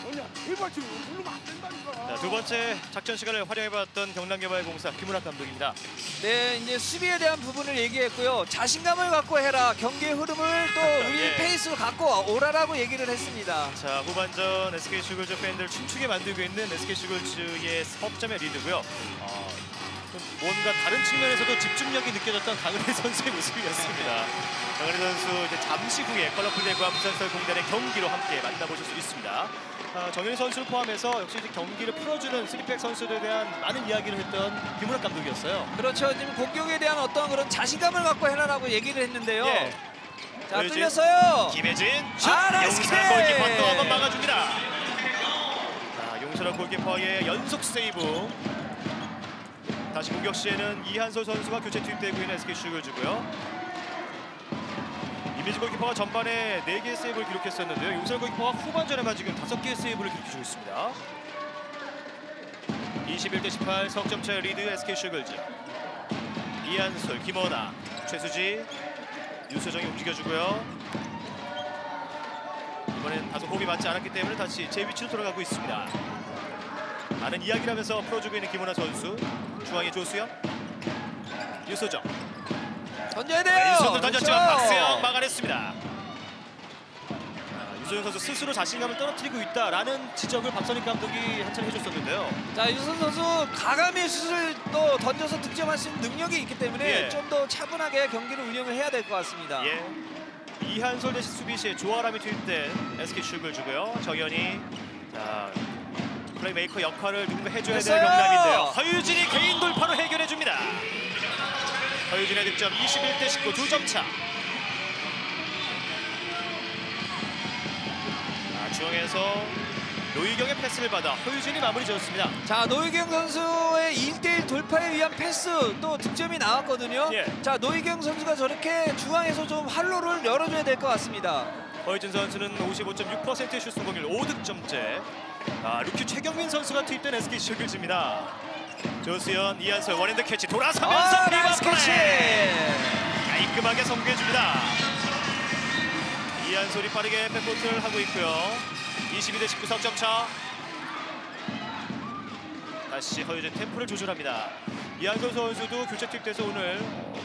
뭐냐 일반 지금 누르면 안 된다니까. 자, 2번째 작전 시간을 활용해봤던 경남개발공사 김문학 감독입니다. 네, 이제 수비에 대한 부분을 얘기했고요. 자신감을 갖고 해라. 경기의 흐름을 또 우리 예. 페이스로 갖고 오라라고 얘기를 했습니다. 자, 후반전 SK 슈글즈 팬들 춤추게 만들고 있는 SK 슈글즈의 석점의 리드고요. 좀 뭔가 다른 측면에서도 집중력이 느껴졌던 강은혜 선수의 모습이었습니다. 강은혜 선수 이제 잠시 후에 컬러풀대구와 부산설공단의 경기로 함께 만나보실 수 있습니다. 정현희 선수를 포함해서 역시 이제 경기를 풀어주는 3백 선수들에 대한 많은 이야기를 했던 김문학 감독이었어요. 그렇죠. 지금 공격에 대한 어떤 그런 자신감을 갖고 해라라고 얘기를 했는데요. 예. 자, 허유진, 뚫렸어요. 김혜진, 나이스 용신아 킥! 골키퍼 또 한 번 막아줍니다. 자, 용신아 골키퍼의 연속 세이브. 다시 공격 시에는 이한솔 선수가 교체 투입되고 있는 SK 슈글즈고요. 이미지 골키퍼가 전반에 4개의 세이브를 기록했었는데요. 용신아 골키퍼가 후반전에만 지금 5개의 세이브를 기록해주고 있습니다. 21대18 석점차의 리드 SK 슈글즈. 이한솔, 김원아, 최수지, 유소정이 움직여주고요. 이번엔 다소 호흡이 맞지 않았기 때문에 다시 제 위치로 돌아가고 있습니다. 많은 이야기를 하면서 풀어주고 있는 김원아 선수. 중앙에 조수영, 유소정. 던져야 돼요. 왼손을 던졌지만 그렇죠. 박세영 막아냈습니다. 유소영 선수 스스로 자신감을 떨어뜨리고 있다라는 지적을 박선익 감독이 한참 해줬었는데요. 자, 유소영 선수 가감히 슛을 또 던져서 득점할 수 있는 능력이 있기 때문에 예. 좀 더 차분하게 경기를 운영을 해야 될 것 같습니다. 예. 이한솔 대신 수비 시에 조아람이 투입된 SK 슈글 주고요. 정현이 자 플레이메이커 역할을 누군가 해줘야 됐어요. 되는 경남인데요. 허유진이 개인 돌파로 해결해줍니다. 허유진의 득점 21대 19 2점 차. 중앙에서 노희경의 패스를 받아 허유진이 마무리 지었습니다. 자, 노희경 선수의 1대1 돌파에 의한 패스 또 득점이 나왔거든요. 예. 자, 노희경 선수가 저렇게 중앙에서 좀 활로를 열어줘야 될 것 같습니다. 허유진 선수는 55.6%의 슛 성공률 5득점째. 루키 최경민 선수가 투입된 SK 슈글즈입니다. 조수현, 이한솔 원핸드 캐치 돌아서면서 나이스 캐치! 깔끔하게 성공해줍니다. 이한솔이 빠르게 백코트를 하고 있고요. 22대 19 석점 차. 다시 허유진 템포를 조절합니다. 이한솔 선수도 교체 투입돼서 오늘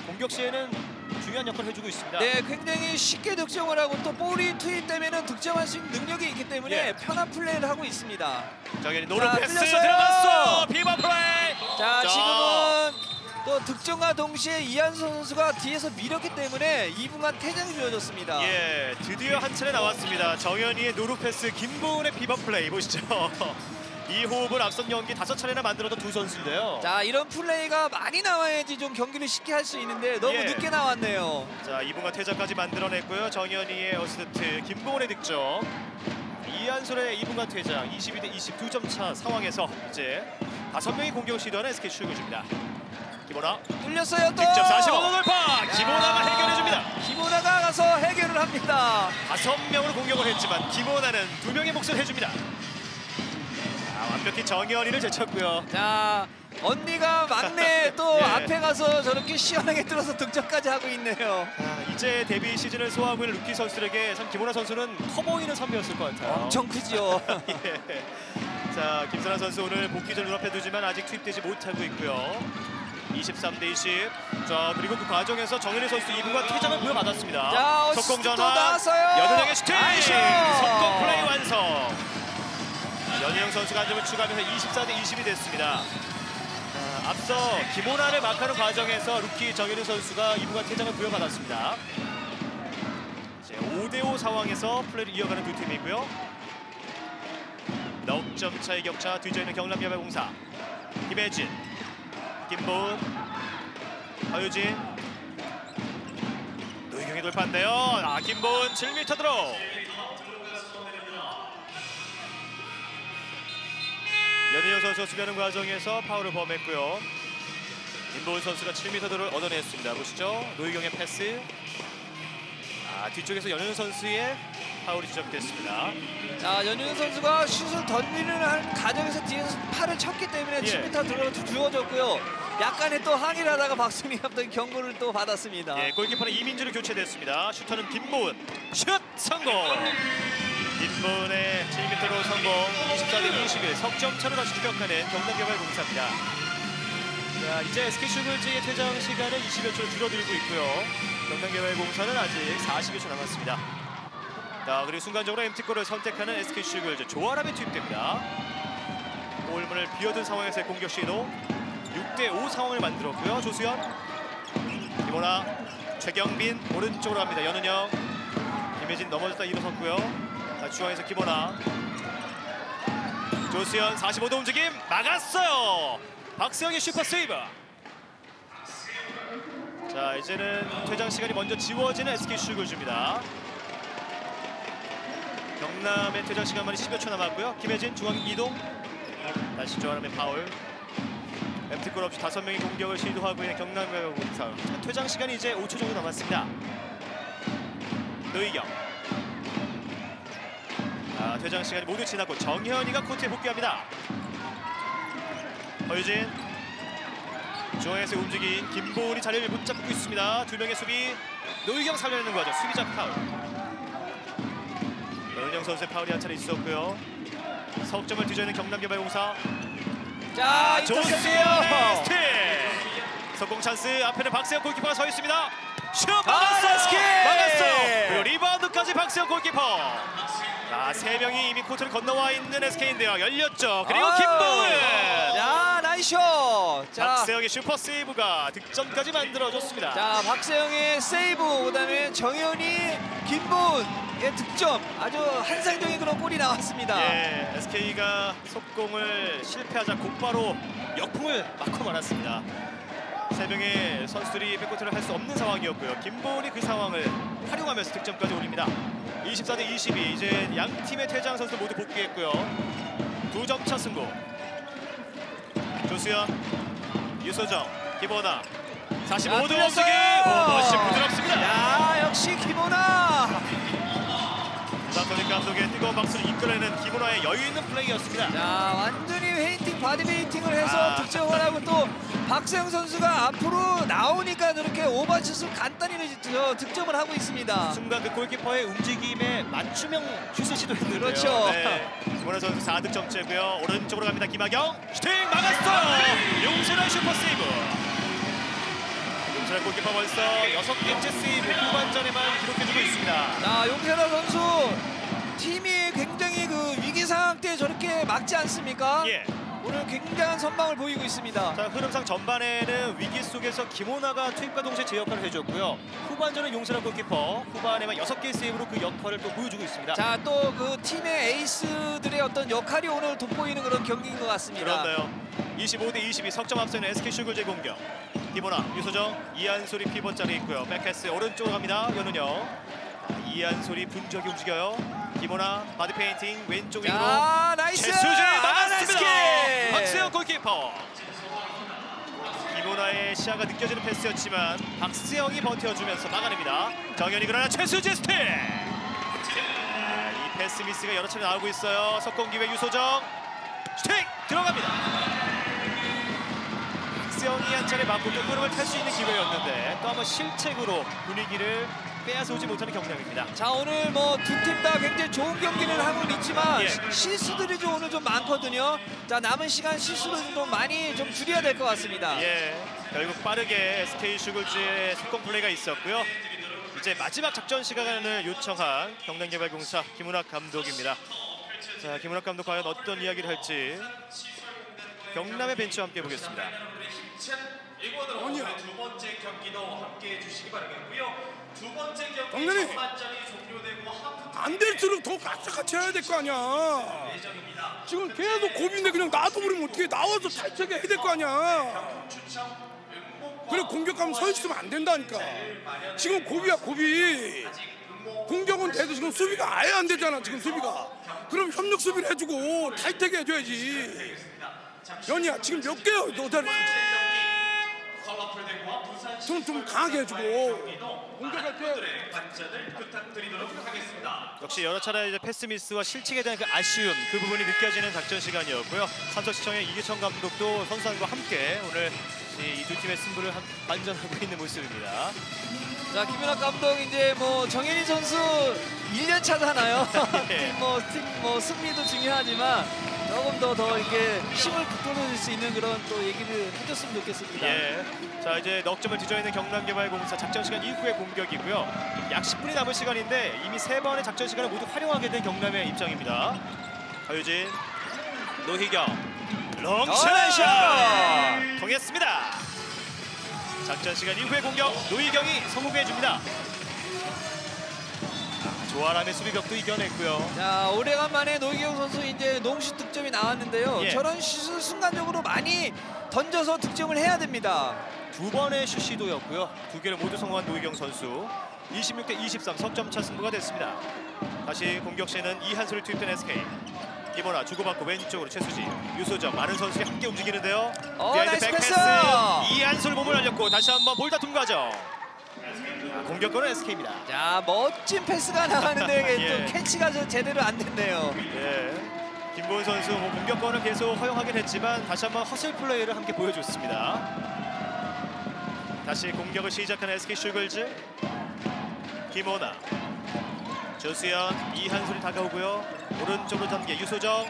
공격 시에는 중요한 역할을 해주고 있습니다. 네, 굉장히 쉽게 득점을 하고 또 볼이 투입되면 득점할 수 있는 능력이 있기 때문에 예. 편한 플레이를 하고 있습니다. 정현이 노루 패스 뚫렸어요. 들어갔어. 비바 플레이. 자, 지금은 또 득점과 동시에 이한솔 선수가 뒤에서 밀었기 때문에 2분간 퇴장이 주어졌습니다. 예, 드디어 한 차례 나왔습니다. 정현이의 노루 패스, 김보은의 비바 플레이 보시죠. 이 호흡을 앞선 경기 5차례나 만들었던 두 선수인데요. 자, 이런 플레이가 많이 나와야지 좀 경기를 쉽게 할 수 있는데 너무 예. 늦게 나왔네요. 자, 2분간 퇴장까지 만들어냈고요. 정현이의 어시스트, 김보은의 득점. 이한솔의 2분간 퇴장, 22대 22점 차 상황에서 이제 5명이 공격을 시도하는 SK 슈글즈입니다. 김보나 뚫렸어요 또. 득점 45번 돌파. 김보나가 해결해줍니다. 김보나가 가서 해결을 합니다. 5명으로 공격을 했지만 김보나는 2명의 몫을 해줍니다. 완벽히 정현이를 제쳤고요. 자, 언니가 막내 또 예. 앞에 가서 저렇게 시원하게 뚫어서 득점까지 하고 있네요. 이제 데뷔 시즌을 소화하고 있는 루키 선수들에게 참 김보나 선수는 커 보이는 선배였을 것 같아요. 엄청 크죠. 예. 자, 김선아 선수 오늘 복귀전 눈앞에 두지만 아직 투입되지 못하고 있고요. 23대 20. 자, 그리고 그 과정에서 정현희 선수 2분간 퇴장을 부여받았습니다. 자, 석공 또 전환. 나왔어요. 연은영의 슈팅. 나이스. 석공 플레이 완성. 연은영 선수가 한 점을 추가하면서 24대 20이 됐습니다. 앞서 김호나를 마크하는 과정에서 루키 정현희 선수가 2분간 퇴장을 부여받았습니다. 이제 5대5 상황에서 플레이를 이어가는 두 팀이고요. 넉 점 차의 격차 뒤져있는 경남개발공사. 김혜진, 김보은, 허유진, 노희경이 돌파인데요. 김보은 7m 드로우. 연희영 선수가 수비하는 과정에서 파울을 범했고요. 김보은 선수가 7m 드로우를 얻어냈습니다. 보시죠. 노희경의 패스. 뒤쪽에서 연희영 선수의 파울이 지적됐습니다. 자, 연윤 선수가 슛을 던지는 한 과정에서 뒤에서 팔을 쳤기 때문에 예. 7m 들어가 주어졌고요. 약간의 또 항의를 하다가 박승희 감독이 경고를 또 받았습니다. 예, 골키퍼는 이민주로 교체됐습니다. 슈터는 김보은. 슛 성공. 김보은의 7m로 성공. 24대 21 석점 차로 다시 추격하는 경남개발공사입니다. 자, 이제 SK 슈글즈의 퇴장 시간은 20여 초 줄어들고 있고요. 경남개발공사는 아직 40여 초 남았습니다. 자, 그리고 순간적으로 MT골을 선택하는 SK 슈글즈 조아람이 투입됩니다. 골문을 비워둔 상황에서의 공격 시도. 6대5 상황을 만들었고요. 조수현, 김호나, 최경민 오른쪽으로 갑니다. 연은영, 김혜진 넘어졌다 일어섰고요. 자, 중앙에서 김호나, 조수현 45도 움직임 막았어요. 박수영의 슈퍼 세이브. 자, 이제는 퇴장 시간이 먼저 지워지는 SK 슈글즈입니다. 경남의 퇴장 시간만이 10여 초 남았고요. 김혜진 중앙 이동. 다시 조아람의 파울. MT골 없이 5명이 공격을 시도하고 있는 경남개발공사. 퇴장 시간이 이제 5초 정도 남았습니다. 노희경. 퇴장 시간이 모두 지났고 정현이가 코트에 복귀합니다. 허유진. 중앙에서 움직인 김보은이 자리를 못 잡고 있습니다. 2명의 수비. 노희경 살려내는 거죠. 수비자 파울. 연은영 선수의 파울이 한 차례 있었고요. 석점을 뒤져있는 경남개발공사. 자, 조수현의 스틸. 성공 찬스. 앞에는 박세영 골키퍼가 서 있습니다. 슛 막았어요. 스킬! 막았어. 그리고 리바운드까지 박세영 골키퍼. 세 명이 이미 코트를 건너와 있는 SK인데요. 열렸죠. 그리고 아유. 김보은. 야, 나이스 샷. 자, 박세영의 슈퍼 세이브가 득점까지 만들어줬습니다. 자, 박세영의 세이브, 그다음에 정현이, 김보은의 득점. 아주 환상적인 그런 골이 나왔습니다. 예, SK가 속공을 실패하자 곧바로 역풍을 맞고 말았습니다. 세 명의 선수들이 백코트를 할 수 없는 상황이었고요. 김보은이 그 상황을 활용하면서 득점까지 올립니다. 24대 22. 이제 양 팀의 퇴장 선수 모두 복귀했고요. 2점 차 승부. 조수현, 유소정, 김보나. 45도 움직임. 멋있 부드럽습니다. 야, 역시 김보나. 박성립 감독의 뜨거운 박수를 이끌어내는 김보나의 여유 있는 플레이였습니다. 자, 완전히 페인팅, 바디 페인팅을 해서 득점을 하고 또 박세영 선수가 앞으로 나오니까 저렇게 오버슛을 간단히 득점을 하고 있습니다. 순간 그 골키퍼의 움직임에 맞춤형 슛을 시도했는데요. 그렇죠. 네. 김보나 선수 4득점째고요. 오른쪽으로 갑니다. 김하경 슈팅 막았어요. 용신의 슈퍼 세이브. 용신의 골키퍼 벌써 6개째 세이브 후반전에만 기록해주고 있습니다. 자, 용세라 선수 팀이 굉장히 그 위기 상황 때 저렇게 막지 않습니까? 예. 오늘 굉장한 선방을 보이고 있습니다. 자, 흐름상 전반에는 위기 속에서 김호나가 투입과 동시에 제 역할을 해줬고요. 후반전은 용서란 골키퍼 후반에만 6개의 세이브로 그 역할을 또 보여주고 있습니다. 자, 또 그 팀의 에이스들의 어떤 역할이 오늘 돋보이는 그런 경기인 것 같습니다. 그렇네요. 25대 22 석점 앞서는 SK 슈글즈의 공격. 김호나, 유소정, 이한솔이 피벗 자리에 있고요. 백패스 오른쪽으로 갑니다. 연은영. 이한솔이 분주하게 움직여요. 김호나 바디 페인팅 왼쪽 위로. 자, 나이스! 최수진 막았습니다. 나이스! 박세영 골키퍼. 김호나의 시야가 느껴지는 패스였지만 박세영이 버텨주면서 막아냅니다. 정현이 그러나 최수진 스틸. 이 패스 미스가 여러 차례 나오고 있어요. 석공 기회 유소정 슈팅 들어갑니다. 박세영이 한 차례 맞고 또 흐름을 탈 수 있는 기회였는데 또 한번 실책으로 분위기를 빼앗아오지 못하는 경남입니다. 자, 오늘 뭐 두 팀 다 굉장히 좋은 경기를 하고 있지만 예. 실수들이 좀 오늘 좀 많거든요. 자, 남은 시간 실수를 좀 많이 좀 줄여야 될 것 같습니다. 예, 결국 빠르게 SK 슈글즈의 속공 플레이가 있었고요. 이제 마지막 작전 시간을 요청한 경남개발공사 김은학 감독입니다. 자, 김은학 감독 과연 어떤 이야기를 할지 경남의 벤치와 함께 보겠습니다. 아니야. 두 번째 경기도 함께 해주시기 바라겠고요. 두 번째 경기 당연히. 전반전이 종료되고 안 될수록 더 같이 해야 될 거 아니야. 지금 계속 고비인데 그냥 놔둬버리면 어떻게 나와서 탈책해 해야 될 거 아니야. 그래 공격하면 서 있으면 안 된다니까. 지금 고비야 고비. 공격은 돼도 지금 수비가 아예 안 되잖아 지금 수비가. 그럼 협력 수비를 해주고 타이트하게 해줘야지. 연이야 지금 몇 개야 너들. 좀 강하게 해주고 공격할 때 역시 여러 차례 이제 패스 미스와 실책에 대한 그 아쉬움 그 부분이 느껴지는 작전 시간이었고요. 삼성시청의 이규천 감독도 선수단과 함께 오늘 이 두 팀의 승부를 반전하고 있는 모습입니다. 자, 김윤학 감독 이제 뭐 정현희 선수 1년 차잖아요. 예. 팀 승리도 중요하지만 조금 더 이렇게 힘을 북돋아줄 수 있는 그런 또 얘기를 해줬으면 좋겠습니다. 예. 자, 이제 넉 점을 뒤져 있는 경남개발공사 작전 시간 이후의 공격이고요. 약 10분이 남은 시간인데 이미 3번의 작전 시간을 모두 활용하게 된 경남의 입장입니다. 하유진, 노희경, 롱샷! 통했습니다. 작전 시간 이후의 공격 노희경이 성공해줍니다. 조아람의 수비벽도 이겨냈고요. 자, 오래간만에 노희경 선수 이제 농슛 득점이 나왔는데요. 예. 저런 슛을 순간적으로 많이 던져서 득점을 해야 됩니다. 2번의 슛 시도였고요. 2개를 모두 성공한 노희경 선수. 26대 23 석점차 승부가 됐습니다. 다시 공격시에는 이한솔이 투입된 SK. 이번아 주고받고 왼쪽으로 최수지, 유소정 많은 선수들이 함께 움직이는데요. 나이스 패스! 이한솔 몸을 날렸고 다시 한번 볼다툼 과정. 공격권은 SK입니다. 자, 멋진 패스가 나가는데 예. 또 캐치가 제대로 안 됐네요. 예. 김보은 선수 공격권을 계속 허용하긴 했지만 다시 한번 허슬 플레이를 함께 보여줬습니다. 다시 공격을 시작하는 SK 슈글즈. 김호나, 조수연, 이한솔이 다가오고요. 오른쪽으로 전개 유소정,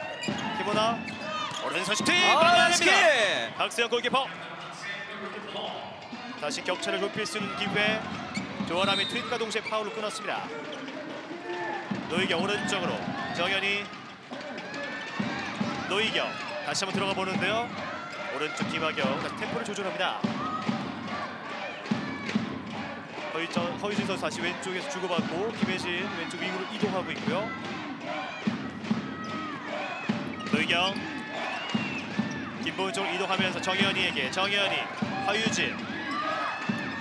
김호나, 오른손 슈팅 막아냅니다. 박세영 골키퍼. 다시 격차를 좁힐 수 있는 기회. 조아람이 투입과 동시에 파울로 끊었습니다. 노희경 오른쪽으로 정현이 노희경 다시 한번 들어가 보는데요. 오른쪽 김하경 다시 템포를 조절합니다. 허유진 선수 다시 왼쪽에서 주고받고 김혜진 왼쪽 윙으로 이동하고 있고요. 노희경 김보은 쪽으로 이동하면서 정현이에게 정현이 허유진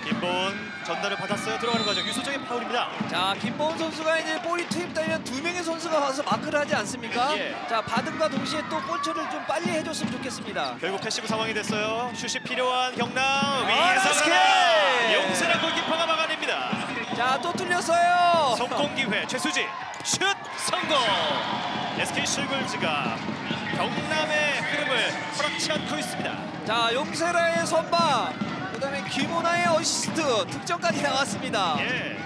김보은 전달을 받았어요. 들어가는 과정 유소정의 파울입니다. 자, 김보은 선수가 이제 볼이 투입되면 2명의 선수가 와서 마크를 하지 않습니까? 예. 자, 받음과 동시에 또 볼처를 좀 빨리 해줬으면 좋겠습니다. 결국 패시브 상황이 됐어요. 슛이 필요한 경남 SK! 위에서 용세라 골키퍼가 막아냅니다. 자, 또 뚫렸어요. 성공 기회 최수지 슛 성공. SK 슈글즈가 경남의 흐름을 허락치 않고 있습니다. 자, 용세라의 선방. 그다음에 김호나의 어시스트 득점까지 나왔습니다. 예.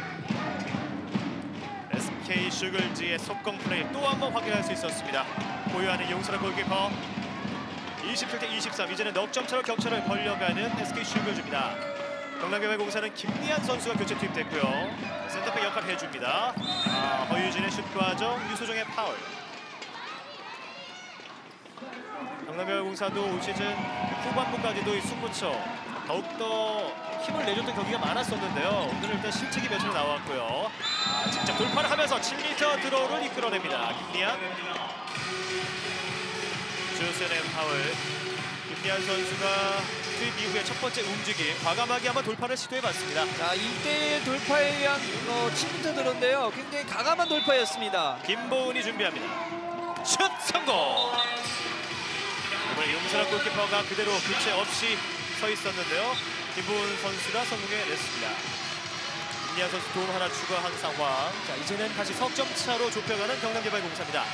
SK 슈글즈의 속공 플레이 또 한 번 확인할 수 있었습니다. 보유하는 용세라 골키퍼 27대 23 이제는 넉 점 차로 격차를 벌려가는 SK 슈글즈입니다. 경남개발공사는 김리한 선수가 교체 투입됐고요. 센터백 역할을 해줍니다. 허유진의 슛 과정, 유소정의 파울. 경남개발공사도 올 시즌 후반부까지도 이 승부처 더욱더 힘을 내줬던 경기가 많았었는데요. 오늘은 일단 실책이 몇 차례 나왔고요. 직접 돌파를 하면서 7m 드로우를 이끌어냅니다. 김리한. 주스의 파울. 김리한 선수가 투입 이후에 첫 번째 움직임 과감하게 한번 돌파를 시도해봤습니다. 자, 1대1 돌파에 의한 7m 드로우인데요. 굉장히 가감한 돌파였습니다. 김보은이 준비합니다. 슛 성공! 이번에 용서란 골키퍼가 그대로 교체 없이 서 있었는데요. 김보은 선수가 성공해냈습니다. 김리한 선수 도움 하나 추가한 상황. 자, 이제는 다시 석점 차로 좁혀가는 경남개발공사입니다.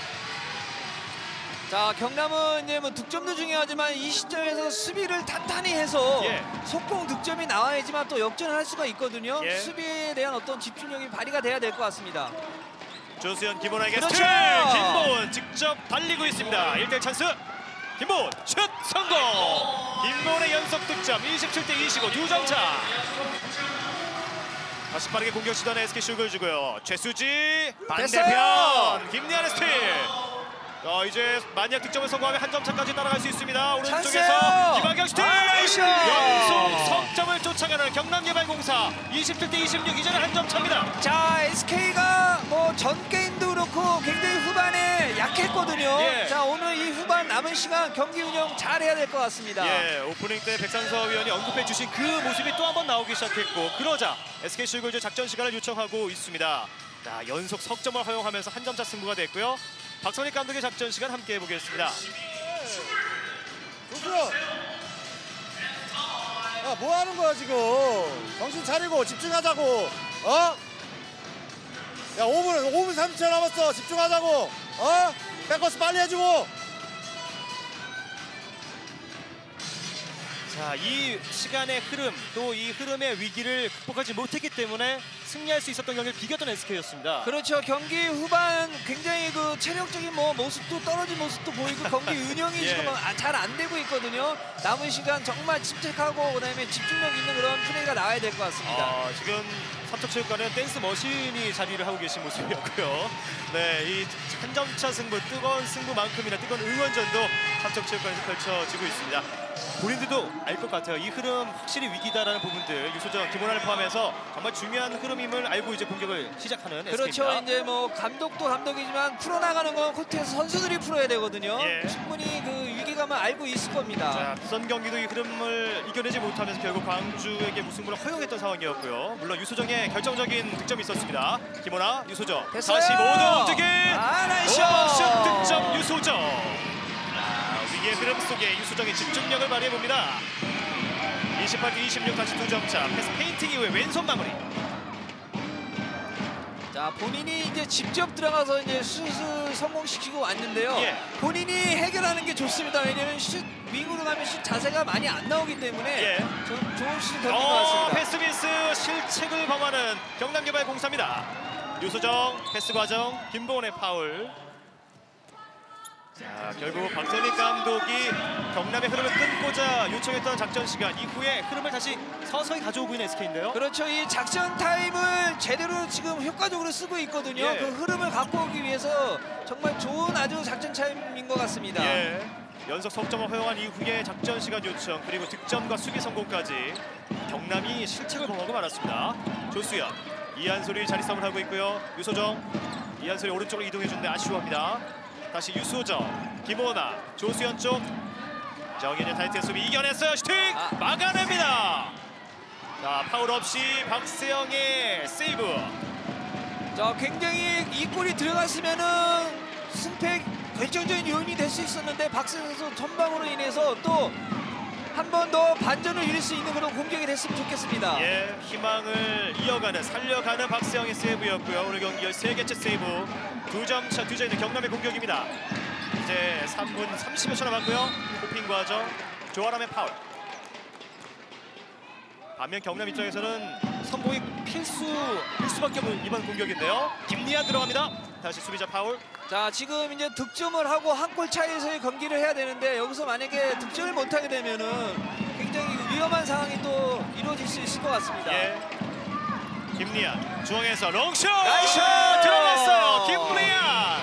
자, 경남은 이제 뭐 득점도 중요하지만 이 시점에서 수비를 탄탄히 해서 예. 속공 득점이 나와야지만 또 역전을 할 수가 있거든요. 예. 수비에 대한 어떤 집중력이 발휘가 돼야 될 것 같습니다. 조수현 김보은에게 그렇죠! 스틸! 김보은 직접 달리고 있습니다. 1대1 찬스. 김보은 슛 성공! 김보은의 연속 득점 27대 25 2점 차. 다시 빠르게 공격 시도하는 SK 슈글즈고요. 최수지 반대편 됐어요! 김리한의 스틸. 이제 만약 득점을 성공하면 한 점 차까지 따라갈 수 있습니다. 오른쪽에서 찬스예요! 김하경 스틸! 나이스! 연속 석점을 쫓아가는 경남개발공사 27대 26 이제는 한 점 차입니다. 자, SK가 뭐 전 게임도 그렇고 굉장히 후반에 약했거든요. 예. 자, 오늘 이 후반 남은 시간 경기 운영 잘 해야 될 것 같습니다. 예, 오프닝 때 백상서 위원이 언급해 주신 그 모습이 또 한 번 나오기 시작했고 그러자 SK 슈글즈 작전 시간을 요청하고 있습니다. 자, 연속 석점을 허용하면서 한 점 차 승부가 됐고요. 박선익 감독의 작전 시간 함께 해보겠습니다. 조수! 야, 뭐 하는 거야 지금? 정신 차리고 집중하자고. 어? 야, 5분 30초 남았어. 집중하자고. 어? 백커스 빨리 해주고. 자, 이 시간의 흐름, 또 이 흐름의 위기를 극복하지 못했기 때문에 승리할 수 있었던 경기를 비겼던 SK였습니다. 그렇죠. 경기 후반 굉장히 그 체력적인 뭐 모습도 떨어진 모습도 보이고 경기 운영이 예. 지금 잘 안 되고 있거든요. 남은 시간 정말 침착하고 그다음에 집중력 있는 그런 플레이가 나와야 될 것 같습니다. 지금 삼척체육관은 댄스 머신이 자리를 하고 계신 모습이었고요. 네, 이 한 점차 승부, 뜨거운 승부만큼이나 뜨거운 응원전도 삼척체육관에서 펼쳐지고 있습니다. 본인들도 알 것 같아요. 이 흐름 확실히 위기다라는 부분들, 유소정, 김원환을 포함해서 정말 중요한 흐름임을 알고 이제 공격을 시작하는 그렇죠. SK입니다. 이제 뭐 감독도 감독이지만 풀어나가는 건 코트에서 선수들이 풀어야 되거든요. 예. 충분히 그 위기감을 알고 있을 겁니다. 자, 부산 경기도 이 흐름을 이겨내지 못하면서 결국 광주에게 무승부를 허용했던 상황이었고요. 물론 유소정의 결정적인 득점이 있었습니다. 김원아, 유소정 됐어요. 다시 모두 움직임. 나이스! 오버슛 득점 유소정. 위기의 흐름 속에 유소정이 집중력을 발휘해봅니다. 28대 26 다시 2점 차. 패스 페인팅 이후에 왼손 마무리. 자, 본인이 이제 직접 들어가서 이제 슛을 성공시키고 왔는데요. 예. 본인이 해결하는 게 좋습니다. 왜냐면 슛 윙으로 가면 슛 자세가 많이 안 나오기 때문에 예. 좀 좋은 슛을 던진 것 같습니다. 패스 미스 실책을 범하는 경남개발공사입니다. 유소정 패스 과정 김보은의 파울. 자, 결국 박성립 감독이 경남의 흐름을 끊고자 요청했던 작전 시간 이후에 흐름을 다시 서서히 가져오고 있는 SK인데요. 그렇죠. 이 작전 타임을 제대로 지금 효과적으로 쓰고 있거든요. 예. 그 흐름을 갖고 오기 위해서 정말 좋은 아주 작전 타임인 것 같습니다. 예. 연속 석점을 허용한 이후에 작전 시간 요청 그리고 득점과 수비 성공까지 경남이 실책을 범하고 말았습니다. 조수연, 이한솔이 자리 싸움을 하고 있고요. 유소정, 이한솔이 오른쪽으로 이동해 주는데 아쉬워합니다. 다시 유소정, 김호나, 조수연 쪽 정현의 타이트한 수비 이겨냈어요. 슈팅 막아냅니다. 자, 파울 없이 박세영의 세이브. 자, 굉장히 이 골이 들어갔으면은 승패 결정적인 요인이 될 수 있었는데 박세영 선수 전방으로 인해서 또 한 번 더 반전을 이룰 수 있는 그런 공격이 됐으면 좋겠습니다. 예, 희망을 이어가는 살려가는 박세영의 세이브였고요. 오늘 경기 13개째 세이브. 2점 차 뒤져 있는 경남의 공격입니다. 이제 3분 30여 초 남았고요. 호핑 과정, 조아람의 파울. 반면 경남 입장에서는 성공이 필수밖에 없는 이번 공격인데요. 김리안 들어갑니다. 다시 수비자 파울. 자, 지금 이제 득점을 하고 한 골 차이에서의 경기를 해야 되는데 여기서 만약에 득점을 못하게 되면은 굉장히 위험한 상황이 또 이루어질 수 있을 것 같습니다. 예. 김리안 중앙에서 롱슛! 나이스! 들어갔어요. 김리안.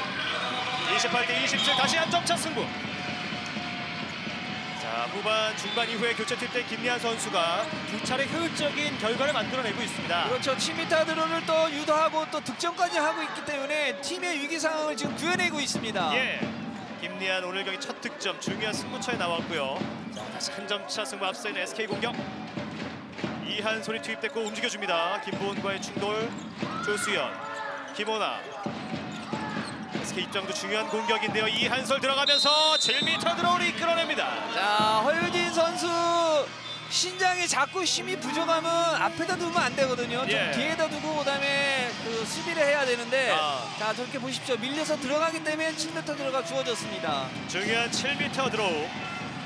28대 27 다시 한 점 차 승부. 자, 후반 중반 이후에 교체 투입된 김리안 선수가 두 차례 효율적인 결과를 만들어내고 있습니다. 그렇죠. 치미타 드론을 또 유도하고 또 득점까지 하고 있기 때문에 팀의 위기 상황을 지금 구해내고 있습니다. 예. 김리안 오늘 경기 첫 득점 중요한 승부처에 나왔고요. 자, 다시 한 점 차 승부 앞서 있는 SK 공격. 이한솔이 투입됐고 움직여줍니다. 김보은과의 충돌. 조수연, 김호나. SK 입장도 중요한 공격인데요. 이한솔 들어가면서 7m 드로우를 이끌어냅니다. 자, 허유진 선수 신장이 자꾸 힘이 부족하면 앞에다 두면 안 되거든요. 좀 예. 뒤에다 두고 그다음에 그 수비를 해야 되는데 자, 저렇게 보십시오. 밀려서 들어가기 때문에 7m 드로우가 주어졌습니다. 중요한 7m 드로우.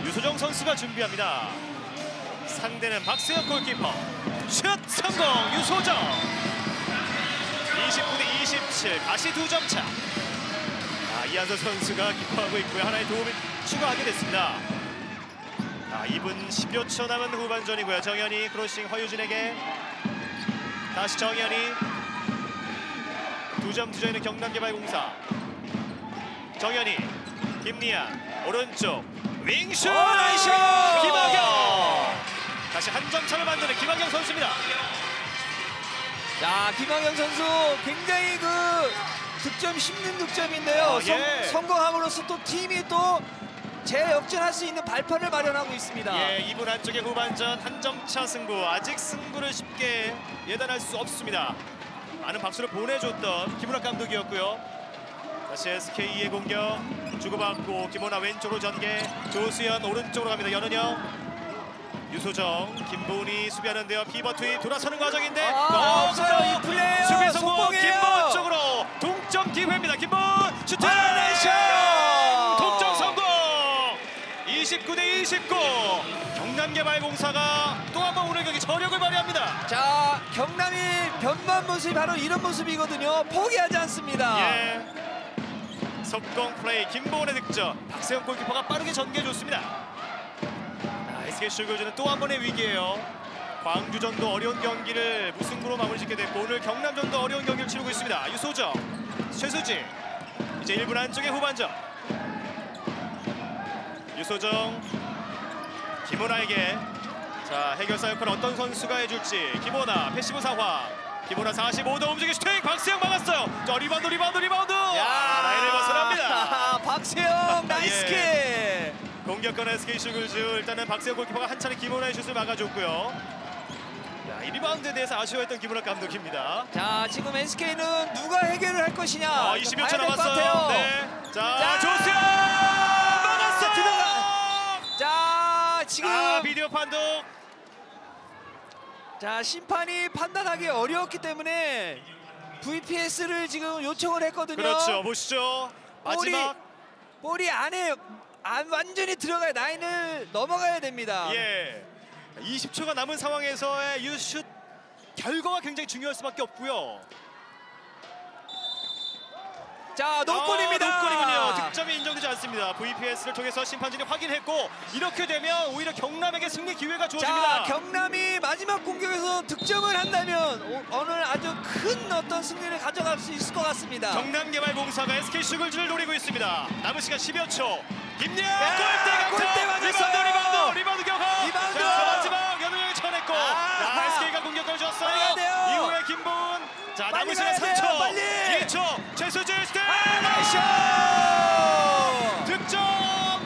유소정 선수가 준비합니다. 상대는 박세영 골키퍼. 슛 성공. 유소정. 29대 27 다시 2점 차. 이한솔 선수가 기뻐하고 있고요. 하나의 도움을 추가하게 됐습니다. 2분 10여 초 남은 후반전이고요. 정현이 크로싱 허유진에게. 다시 정현이. 2점 뒤져 있는 경남개발공사. 정현이, 김리안 오른쪽 윙슛! 나이스! 김학영! 다시 한 점 차를 만드는 김학영 선수입니다. 자, 김학영 선수 굉장히 그 득점 힘든 득점인데요. 예. 성공함으로써 또 팀이 또 재역전할 수 있는 발판을 마련하고 있습니다. 예, 2분 안쪽의 후반전 한 점 차 승부. 아직 승부를 쉽게 예단할 수 없습니다. 많은 박수를 보내줬던 김은학 감독이었고요. 다시 SK의 공격 주고받고 김호나 왼쪽으로 전개. 조수연 오른쪽으로 갑니다. 연은영, 유소정, 김보은이 수비하는데요. 피버 투입 돌아서는 과정인데 없어요. 이 플레이요. 수비 성공. 성공이에요. 김보은 쪽으로 동점 기회입니다. 김보은 슈팅! 동점 성공. 29대 29. 경남개발공사가 또 한 번 오늘 경기 저력을 발휘합니다. 자, 경남이 변모한 모습이 바로 이런 모습이거든요. 포기하지 않습니다. 예. 석공 플레이 김보은의 득점. 박세영 골키퍼가 빠르게 전개해줬습니다. SK 슈거즈는 또 한 번의 위기예요. 광주전도 어려운 경기를 무승부로 마무리 짓게 됐고 오늘 경남전도 어려운 경기를 치르고 있습니다. 유소정, 최수지. 이제 1분 안쪽의 후반전. 유소정, 김호나에게. 자, 해결사 역할을 어떤 선수가 해줄지. 김호나 패시브 상황. 김호나 45도 움직이 슈팅. 박세영 막았어요. 자, 리바운드. 라인을 벗어납니다. 박세영 나이스 킥. 예. 공격권 SK 슈글즈. 일단은 박세영 골키퍼가 한 차례 김호나의 슛을 막아줬고요. 자, 이 리바운드에 대해서 아쉬워했던 김은학 감독입니다. 자, 지금 SK는 누가 해결을 할 것이냐. 20여 초 남았어요. 네. 자, 조수연 막았어요. 자, 지금 비디오 판독. 자, 심판이 판단하기 어려웠기 때문에 VPS를 지금 요청을 했거든요. 그렇죠. 보시죠. 마지막. 볼이 안에 완전히 들어가야 라인을 넘어가야 됩니다. 예. 20초가 남은 상황에서의 유슛 결과가 굉장히 중요할 수밖에 없고요. 자, 노골입니다. 노골이군요. 득점이 인정되지 않습니다. VPS를 통해서 심판진이 확인했고 이렇게 되면 오히려 경남에게 승리 기회가 주어집니다. 자, 경남이 마지막 공격에서 득점을 한다면 오늘 아주 큰 어떤 승리를 가져갈 수 있을 것 같습니다. 경남개발공사가 SK 슈글즈를 노리고 있습니다. 남은 시간 10여 초. 김예아 야, 골대 맞았어요. 리바운드 경합. 리바운드. 자, 마지막 연우영이 쳐냈고 SK가 공격을 빨리 줬어요. 가야 돼요. 이후에 김보은. 자, 빨리 남은 시간 가야 돼요, 3초. 빨리. 2초. 최수진 스텝. 나이스!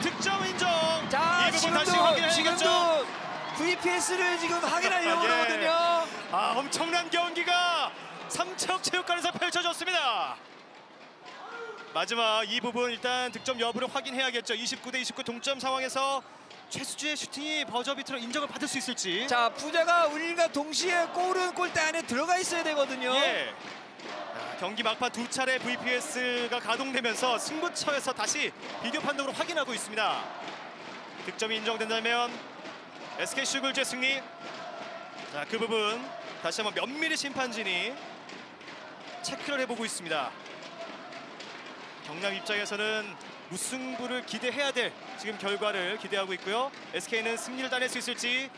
득점 인정. 자, 이 부분 다시 확인해야겠죠. 지금도 VPS를 지금 확인하려고 예. 그러거든요. 엄청난 경기가 삼척체육관에서 펼쳐졌습니다. 마지막 이 부분 일단 득점 여부를 확인해야겠죠. 29대 29 동점 상황에서 최수지의 슈팅이 버저비트로 인정을 받을 수 있을지. 자, 부자가 울림과 동시에 골은 골대 안에 들어가 있어야 되거든요. 예. 경기 막판 두 차례 VPS가 가동되면서 승부처에서 다시 비디오 판독으로 확인하고 있습니다. 득점이 인정된다면 SK 슈글즈의 승리. 자, 그 부분 다시 한번 면밀히 심판진이 체크를 해보고 있습니다. 경남 입장에서는 무승부를 기대해야 될 지금 결과를 기대하고 있고요. SK는 승리를 따낼 수 있을지.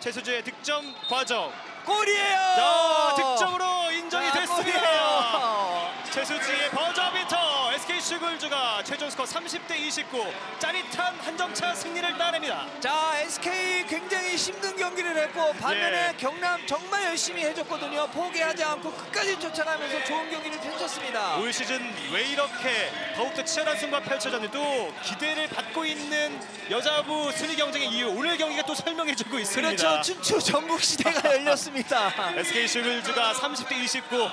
최수주의 득점 과정. 골이에요. 득점으로 인정이 됐습니다. 골이에요. 최수지의 버저비터. SK 슈글즈가 최종 스코어 30대 29 짜릿한 한점차 승리를 따냅니다. 자, SK 굉장히 힘든 경기를 했고 반면에 예. 경남 정말 열심히 해줬거든요. 포기하지 않고 끝까지 쫓아가면서 좋은 경기를 펼쳤습니다. 올 시즌 왜 이렇게 더욱더 치열한 승부가 펼쳐졌는지 또 기대를 받고 있는 여자부 순위 경쟁의 이유 오늘 경기가 또 설명해주고 있습니다. 그렇죠. 춘추 전국 시대가 열렸습니다. SK 슈글즈가 30대 29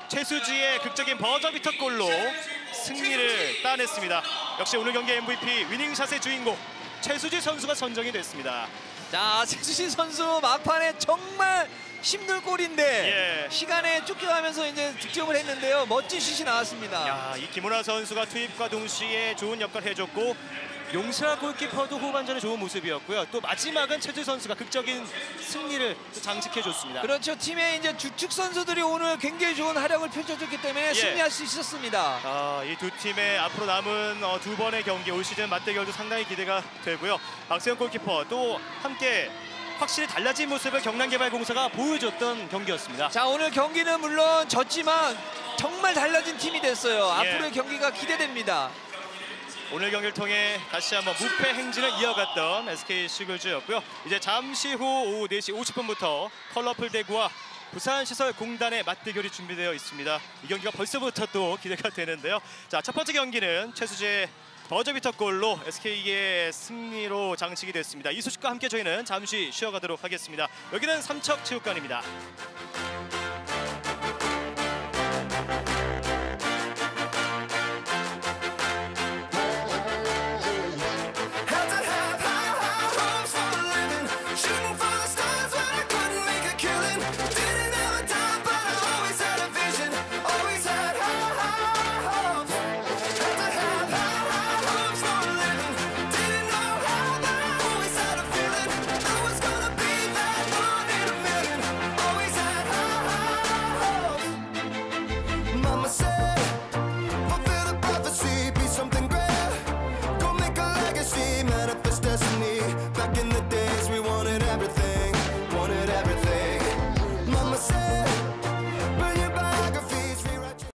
최수지의 극적인 버저비터 골로 승리를 따냈습니다. 역시 오늘 경기 MVP 위닝샷의 주인공 최수지 선수가 선정이 됐습니다. 자, 최수진 선수 막판에 정말 힘들 골인데 예. 시간에 쫓겨가면서 이제 득점을 했는데요. 멋진 슛이 나왔습니다. 야, 이 김은하 선수가 투입과 동시에 좋은 역할을 해줬고 용사 골키퍼도 후반전에 좋은 모습이었고요. 또 마지막은 최주 선수가 극적인 승리를 장식해줬습니다. 그렇죠. 팀의 이제 주축 선수들이 오늘 굉장히 좋은 활약을 펼쳐줬기 때문에 승리할 수 있었습니다. 이 두 팀의 앞으로 남은 두 번의 경기 올 시즌 맞대결도 상당히 기대가 되고요. 박세영 골키퍼 또 함께 확실히 달라진 모습을 경남개발공사가 보여줬던 경기였습니다. 자, 오늘 경기는 물론 졌지만 정말 달라진 팀이 됐어요. 예. 앞으로의 경기가 기대됩니다. 오늘 경기를 통해 다시 한번 무패 행진을 이어갔던 SK 슈글즈였고요. 이제 잠시 후 오후 4시 50분부터 컬러풀 대구와 부산시설공단의 맞대결이 준비되어 있습니다. 이 경기가 벌써부터 또 기대가 되는데요. 자, 첫 번째 경기는 최수지의 버저비터 골로 SK의 승리로 장식이 됐습니다. 이 소식과 함께 저희는 잠시 쉬어가도록 하겠습니다. 여기는 삼척체육관입니다. Mama said